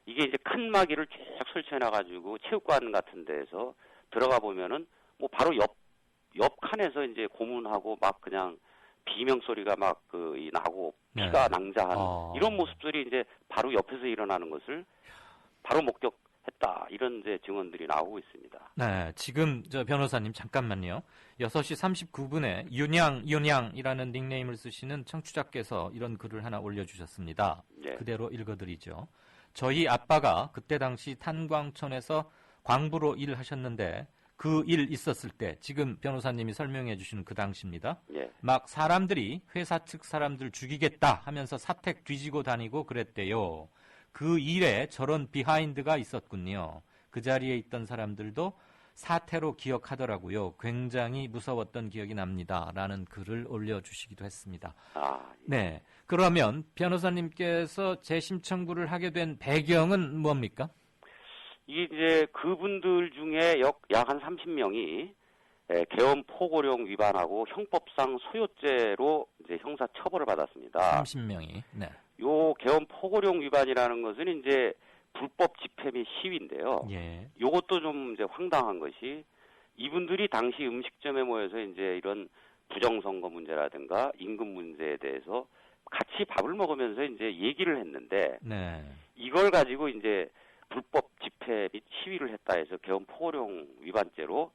이게 이제 큰 마기를 쭉 설치해놔가지고 체육관 같은 데에서 들어가 보면은 바로 옆 칸에서 이제 고문하고 막 그냥 비명 소리가 막 나고 피가 낭자하는 이런 모습들이 이제 바로 옆에서 일어나는 것을 바로 목격했다. 이런 이제 증언들이 나오고 있습니다. 네, 지금 변호사님 잠깐만요. 6시 39분에 윤양이라는 닉네임을 쓰시는 청취자께서 이런 글을 하나 올려주셨습니다. 네. 그대로 읽어드리죠. 저희 아빠가 그때 당시 탄광촌에서 광부로 일하셨는데 그 일 있었을 때 지금 변호사님이 설명해 주시는 그 당시입니다. 예. 막 사람들이 회사 측 사람들 죽이겠다 하면서 사택 뒤지고 다니고 그랬대요. 그 일에 저런 비하인드가 있었군요. 그 자리에 있던 사람들도 사태로 기억하더라고요. 굉장히 무서웠던 기억이 납니다. 라는 글을 올려주시기도 했습니다. 네. 그러면 변호사님께서 재심 청구를 하게 된 배경은 뭡니까? 이게 이제 그분들 중에 약 한 30명이 계엄 포고령 위반하고 형법상 소요죄로 이제 형사 처벌을 받았습니다. 30명이. 네. 요 계엄 포고령 위반이라는 것은 이제 불법 집회 및 시위인데요. 예. 요것도 좀 이제 황당한 것이 이분들이 당시 음식점에 모여서 이제 이런 부정선거 문제라든가 임금 문제에 대해서 같이 밥을 먹으면서 이제 얘기를 했는데 네. 이걸 가지고 이제 불법 집회 및 시위를 했다 해서 계엄 포고령 위반죄로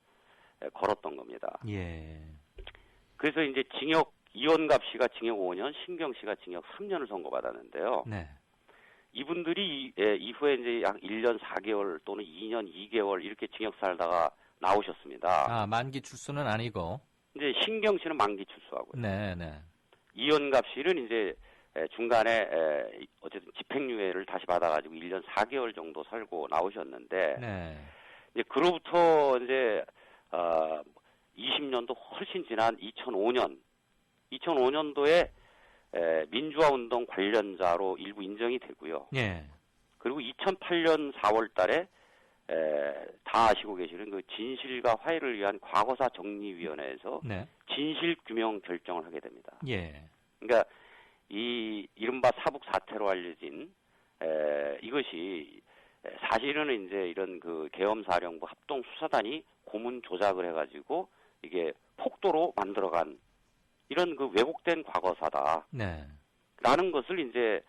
걸었던 겁니다. 예. 그래서 이제 이원갑 씨가 징역 5년, 신경 씨가 징역 3년을 선고받았는데요. 네. 이분들이 이후에 이제 약 1년 4개월 또는 2년 2개월 이렇게 징역 살다가 나오셨습니다. 만기 출소는 아니고. 이제 신경 씨는 만기 출소하고요. 네. 이원갑 씨는 이제 중간에 어쨌든 집행유예를 다시 받아가지고 1년 4개월 정도 살고 나오셨는데 네. 이제 그로부터 이제 20년도 훨씬 지난 2005년도에 민주화운동 관련자로 일부 인정이 되고요. 예. 그리고 2008년 4월달에 다 아시고 계시는 그 진실과 화해를 위한 과거사 정리위원회에서 네. 진실 규명 결정을 하게 됩니다. 예. 그러니까 이 이른바 사북 사태로 알려진 이것이 사실은 이제 이런 그 계엄사령부 합동 수사단이 고문 조작을 해가지고 이게 폭도로 만들어간 이런 그 왜곡된 과거사다. 네. 라는 것을 이제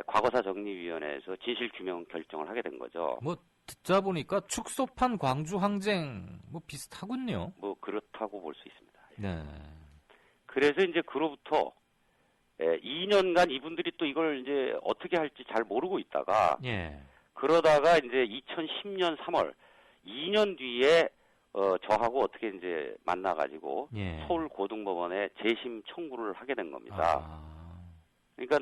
과거사 정리위원회에서 진실 규명 결정을 하게 된 거죠. 듣자 보니까 축소판 광주 항쟁 비슷하군요. 그렇다고 볼 수 있습니다. 네. 그래서 이제 그로부터 2년간 이분들이 또 이걸 이제 어떻게 할지 잘 모르고 있다가 예. 그러다가 이제 2010년 3월 2년 뒤에 저하고 어떻게 이제 만나가지고 예. 서울고등법원에 재심 청구를 하게 된 겁니다. 그러니까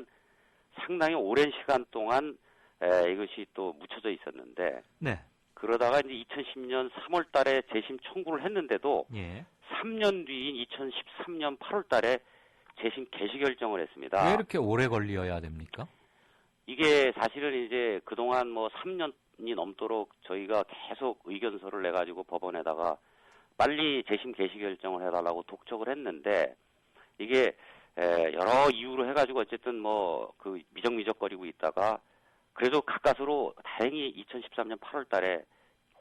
상당히 오랜 시간 동안 이것이 또 묻혀져 있었는데 네. 그러다가 이제 2010년 3월 달에 재심 청구를 했는데도 예. 3년 뒤인 2013년 8월 달에 재심 개시 결정을 했습니다. 왜 이렇게 오래 걸려야 됩니까? 이게 사실은 이제 그동안 3년이 넘도록 저희가 계속 의견서를 내가지고 법원에다가 빨리 재심 개시 결정을 해달라고 독촉을 했는데 이게 여러 이유로 해가지고 어쨌든 그 미적미적거리고 있다가 그래도 가까스로 다행히 2013년 8월 달에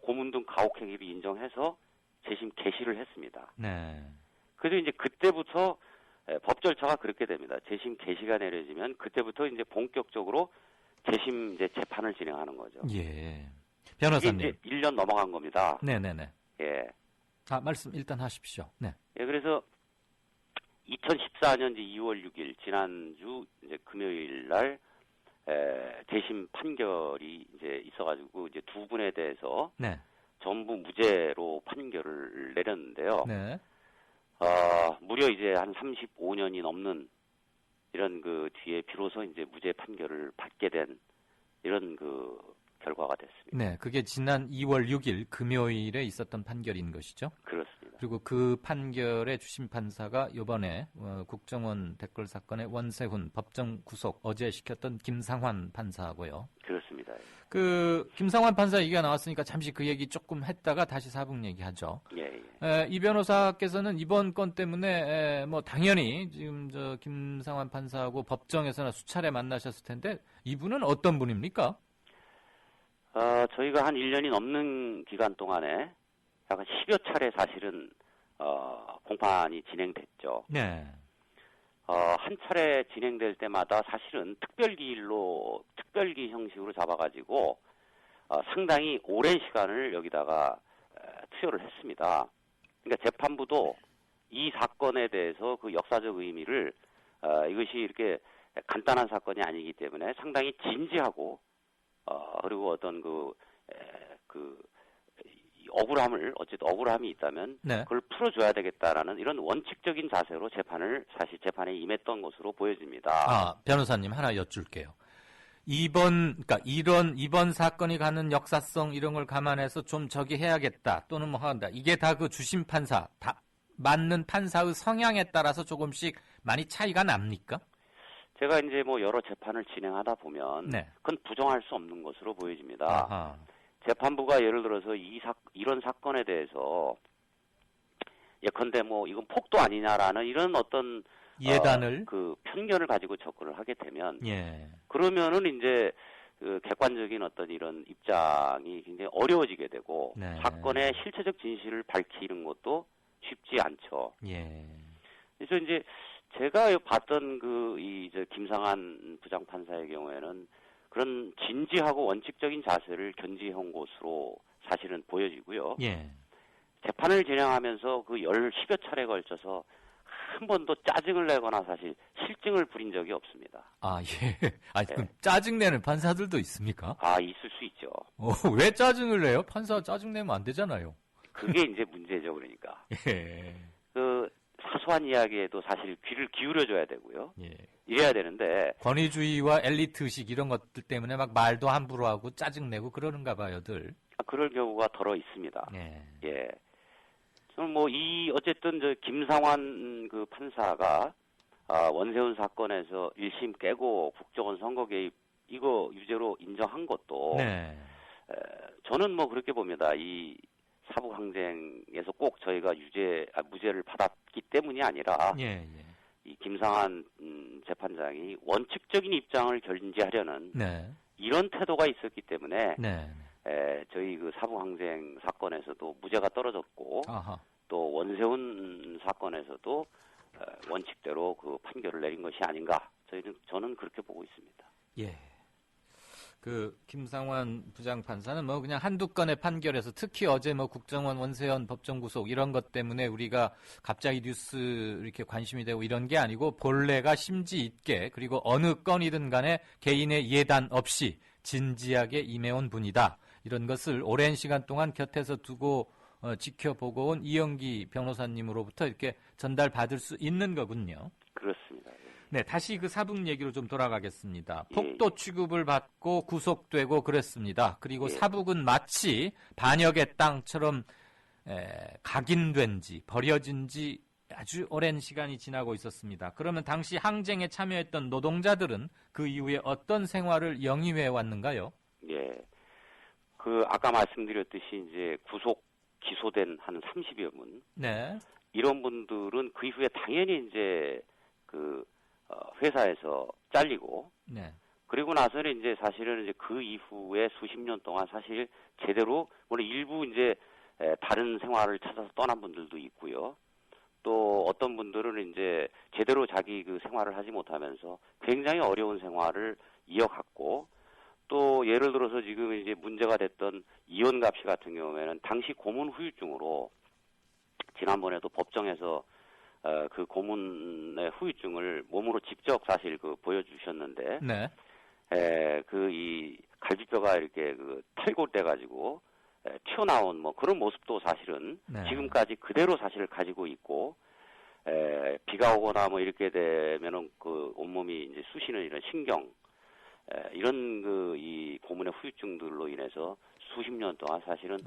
고문 등 가혹행위를 인정해서 재심 개시를 했습니다. 네. 그래서 이제 그때부터 법 절차가 그렇게 됩니다. 재심 개시가 내려지면 그때부터 이제 본격적으로 재심 이제 재판을 진행하는 거죠. 예. 변호사님. 이제 1년 넘어간 겁니다. 네네네. 예. 말씀 일단 하십시오. 네. 예, 그래서 2014년 2월 6일 지난주 이제 금요일 날 재심 판결이 이제 있어가지고 이제 두 분에 대해서 네. 전부 무죄로 판결을 내렸는데요. 네. 무려 이제 한 35년이 넘는 이런 그 뒤에 비로소 이제 무죄 판결을 받게 된 이런 그 결과가 됐습니다. 네, 그게 지난 2월 6일 금요일에 있었던 판결인 것이죠. 그렇습니다. 그리고 그 판결의 주심 판사가 이번에 국정원 댓글 사건의 원세훈 법정 구속 어제 시켰던 김상환 판사고요. 그렇습니다. 그 김상환 판사 얘기가 나왔으니까 잠시 그 얘기 조금 했다가 다시 사북 얘기하죠. 예. 이 변호사께서는 이번 건 때문에 뭐 당연히 지금 저 김상환 판사하고 법정에서나 수차례 만나셨을 텐데 이분은 어떤 분입니까? 저희가 한 1년이 넘는 기간 동안에 약간 10여 차례 사실은 공판이 진행됐죠. 네. 한 차례 진행될 때마다 사실은 특별기 형식으로 잡아가지고 상당히 오랜 시간을 여기다가 투여를 했습니다. 그러니까 재판부도 이 사건에 대해서 그 역사적 의미를 이것이 이렇게 간단한 사건이 아니기 때문에 상당히 진지하고 그리고 어떤 억울함을 어쨌든 억울함이 있다면 네. 그걸 풀어줘야 되겠다라는 이런 원칙적인 자세로 재판에 임했던 것으로 보여집니다. 변호사님 하나 여쭐게요. 이번 사건이 갖는 역사성 이런 걸 감안해서 좀 저기 해야겠다 또는 뭐 한다. 이게 다 그 주심 판사 다 맞는 판사의 성향에 따라서 조금씩 많이 차이가 납니까? 제가 이제 뭐 여러 재판을 진행하다 보면 네. 그건 부정할 수 없는 것으로 보여집니다. 아하. 재판부가 예를 들어서 이런 사건에 대해서 예컨대 뭐 이건 폭도 아니냐라는 이런 어떤 예단을 그 편견을 가지고 접근을 하게 되면 예. 그러면은 이제 그 객관적인 어떤 이런 입장이 굉장히 어려워지게 되고 네. 사건의 실체적 진실을 밝히는 것도 쉽지 않죠. 예. 그래서 이제 제가 봤던 김상한 부장판사의 경우에는 그런 진지하고 원칙적인 자세를 견지해온 것으로 사실은 보여지고요. 예. 재판을 진행하면서 그 10여 차례에 걸쳐서 한 번도 짜증을 내거나 사실 실증을 부린 적이 없습니다. 예. 그럼 짜증내는 판사들도 있습니까? 있을 수 있죠. 왜 짜증을 내요? 판사 짜증내면 안 되잖아요. 그게 이제 문제죠, 그러니까. 예. 그 사소한 이야기에도 사실 귀를 기울여줘야 되고요. 예. 이래야 되는데 권위주의와 엘리트의식 이런 것들 때문에 막 말도 함부로 하고 짜증내고 그러는가 봐요들. 그럴 경우가 덜어 있습니다. 예. 저는 뭐 어쨌든 김상환 그 판사가 원세훈 사건에서 1심 깨고 국정원 선거 개입 이거 유죄로 인정한 것도 저는 뭐 그렇게 봅니다. 이 사북 항쟁에서 꼭 저희가 무죄를 받았기 때문이 아니라 이 김상한 재판장이 원칙적인 입장을 견지하려는 이런 태도가 있었기 때문에 저희 그 사북 항쟁 사건에서도 무죄가 떨어졌고 또 원세훈 사건에서도 원칙대로 그 판결을 내린 것이 아닌가 저는 그렇게 보고 있습니다. 예. 그 김상환 부장판사는 뭐 그냥 한두 건의 판결에서 특히 어제 뭐 국정원 원세훈 법정 구속 이런 것 때문에 우리가 갑자기 뉴스 이렇게 관심이 되고 이런 게 아니고 본래가 심지 있게 그리고 어느 건이든 간에 개인의 예단 없이 진지하게 임해온 분이다. 이런 것을 오랜 시간 동안 곁에서 두고 지켜보고 온 이영기 변호사님으로부터 이렇게 전달받을 수 있는 거군요. 그렇습니다. 네, 다시 그 사북 얘기로 좀 돌아가겠습니다. 폭도 취급을 받고 구속되고 그랬습니다. 그리고 사북은 마치 반역의 땅처럼 각인된 지, 버려진 지 아주 오랜 시간이 지나고 있었습니다. 그러면 당시 항쟁에 참여했던 노동자들은 그 이후에 어떤 생활을 영위해 왔는가요? 예. 아까 말씀드렸듯이 이제 구속 기소된 한 30여 분. 이런 분들은 그 이후에 당연히 이제 회사에서 잘리고. 그리고 나서는 이제 사실은 이제 그 이후에 수십 년 동안 사실 제대로, 물론 일부 이제 다른 생활을 찾아서 떠난 분들도 있고요. 또 어떤 분들은 이제 제대로 자기 그 생활을 하지 못하면서 굉장히 어려운 생활을 이어갔고, 또 예를 들어서 지금 이제 문제가 됐던 이원갑 씨 같은 경우에는 당시 고문 후유증으로 지난번에도 법정에서 그 고문의 후유증을 몸으로 직접 사실 그 보여주셨는데, 네. 그 이 갈비뼈가 이렇게 그 탈골돼 가지고 튀어나온 뭐 그런 모습도 사실은 네. 지금까지 그대로 사실을 가지고 있고, 비가 오거나 뭐 이렇게 되면은 그 온몸이 이제 쑤시는 이런 신경, 이런 그 이 고문의 후유증들로 인해서 수십 년 동안 사실은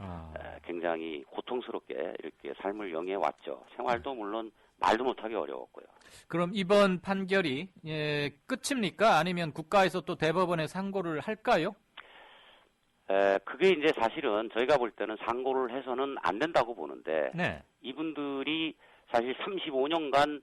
굉장히 고통스럽게 이렇게 삶을 영위해 왔죠. 생활도 물론 말도 못하기 어려웠고요. 그럼 이번 판결이 끝입니까? 아니면 국가에서 또 대법원에 상고를 할까요? 그게 이제 사실은 저희가 볼 때는 상고를 해서는 안 된다고 보는데, 네. 이분들이 사실 35년간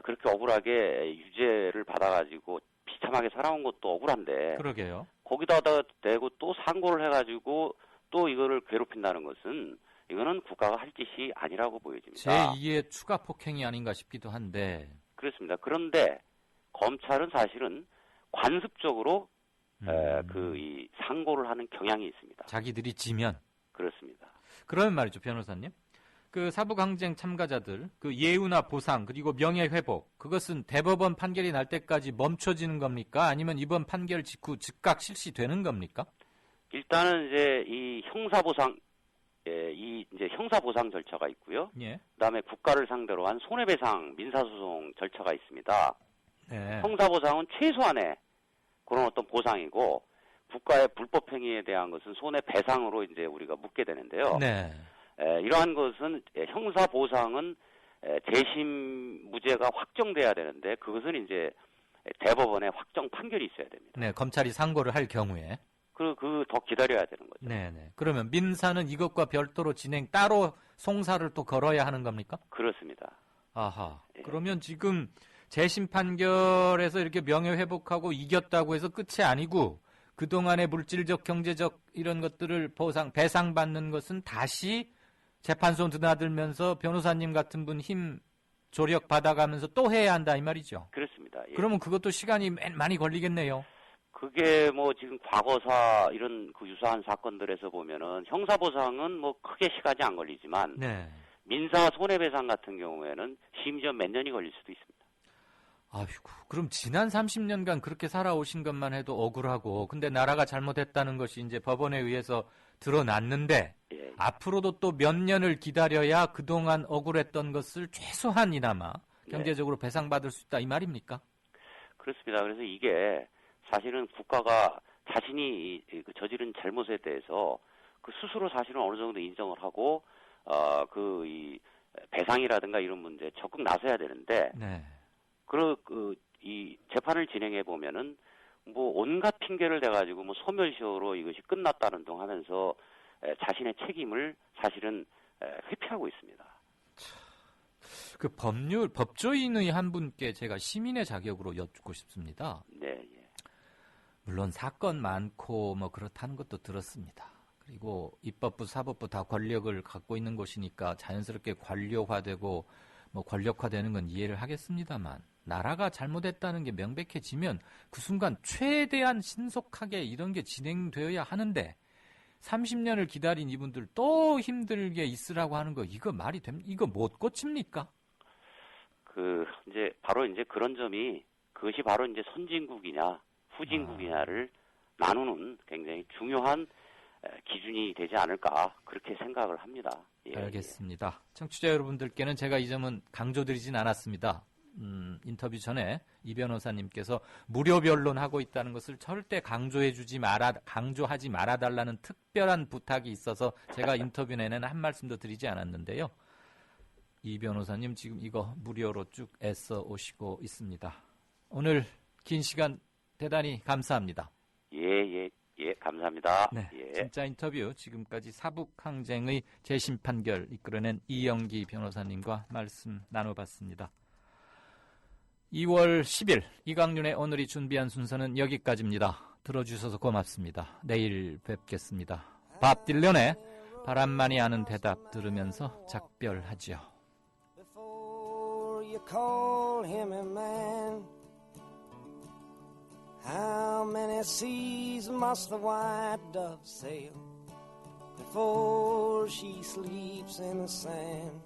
그렇게 억울하게 유죄를 받아가지고 비참하게 살아온 것도 억울한데, 그러게요. 거기다 대고 또 상고를 해가지고 또 이거를 괴롭힌다는 것은 이거는 국가가 할 짓이 아니라고 보여집니다. 제2의 추가 폭행이 아닌가 싶기도 한데. 그렇습니다. 그런데 검찰은 사실은 관습적으로 이 상고를 하는 경향이 있습니다. 자기들이 지면. 그렇습니다. 그러면 말이죠, 변호사님. 그 사부강쟁 참가자들 그 예우나 보상 그리고 명예회복, 그것은 대법원 판결이 날 때까지 멈춰지는 겁니까? 아니면 이번 판결 직후 즉각 실시되는 겁니까? 일단은 이제 이 형사보상, 이 이제 형사보상 절차가 있고요. 예. 그다음에 국가를 상대로 한 손해배상 민사소송 절차가 있습니다. 네. 형사보상은 최소한의 그런 어떤 보상이고, 국가의 불법행위에 대한 것은 손해배상으로 이제 우리가 묻게 되는데요. 네. 이러한 것은 형사보상은 재심 무죄가 확정돼야 되는데, 그것은 이제 대법원의 확정 판결이 있어야 됩니다. 네, 검찰이 상고를 할 경우에. 그 더 기다려야 되는 거죠. 네네. 그러면 민사는 이것과 별도로 따로 송사를 또 걸어야 하는 겁니까? 그렇습니다. 아하. 그러면 지금 재심 판결에서 이렇게 명예회복하고 이겼다고 해서 끝이 아니고, 그동안의 물질적, 경제적 이런 것들을 배상받는 것은 다시 재판소 드나들면서 변호사님 같은 분 힘 조력 받아가면서 또 해야 한다 이 말이죠. 그렇습니다. 예. 그러면 그것도 시간이 많이 걸리겠네요. 그게 뭐 지금 과거사 이런 그 유사한 사건들에서 보면은 형사보상은 뭐 크게 시간이 안 걸리지만, 네. 민사 손해배상 같은 경우에는 심지어 몇 년이 걸릴 수도 있습니다. 아이고, 그럼 지난 30년간 그렇게 살아오신 것만 해도 억울하고, 근데 나라가 잘못했다는 것이 이제 법원에 의해서 드러났는데, 앞으로도 또 몇 년을 기다려야 그동안 억울했던 것을 최소한이나마 경제적으로 배상받을 수 있다 이 말입니까? 그렇습니다. 그래서 이게 사실은 국가가 자신이 저지른 잘못에 대해서 그 스스로 사실은 어느 정도 인정을 하고 이 배상이라든가 이런 문제에 적극 나서야 되는데, 네. 이 재판을 진행해 보면은 뭐 온갖 핑계를 대가지고 뭐 소멸시효로 이것이 끝났다는 등 하면서 자신의 책임을 사실은 회피하고 있습니다. 그 법조인의 한 분께 제가 시민의 자격으로 여쭙고 싶습니다. 네, 예. 물론 사건 많고 뭐 그렇다는 것도 들었습니다. 그리고 입법부, 사법부 다 권력을 갖고 있는 곳이니까 자연스럽게 관료화되고 뭐 권력화되는 건 이해를 하겠습니다만, 나라가 잘못했다는 게 명백해지면 그 순간 최대한 신속하게 이런 게 진행되어야 하는데, 30년을 기다린 이분들 또 힘들게 있으라고 하는 거, 이거 말이 이거 못 고칩니까? 이제 바로 이제 그런 점이, 그것이 바로 이제 선진국이냐 후진국이냐를 나누는 굉장히 중요한 기준이 되지 않을까, 그렇게 생각을 합니다. 예, 알겠습니다. 청취자 여러분들께는 제가 이 점은 강조드리진 않았습니다. 인터뷰 전에 이 변호사님께서 무료 변론하고 있다는 것을 절대 강조하지 말아달라는 특별한 부탁이 있어서 제가 인터뷰 내내는 한 말씀도 드리지 않았는데요. 이 변호사님 지금 이거 무료로 쭉 애써 오시고 있습니다. 오늘 긴 시간 대단히 감사합니다. 예, 감사합니다. 네, 예. 진짜 인터뷰 지금까지 사북항쟁의 재심 판결 이끌어낸 이영기 변호사님과 말씀 나눠봤습니다. 2월 10일 이강윤의 오늘이 준비한 순서는 여기까지입니다. 들어주셔서 고맙습니다. 내일 뵙겠습니다. 밥 딜런의 바람만이 아는 대답 들으면서 작별하지요. you call him a man? How many seas must the white dove sail before she sleeps in the sand?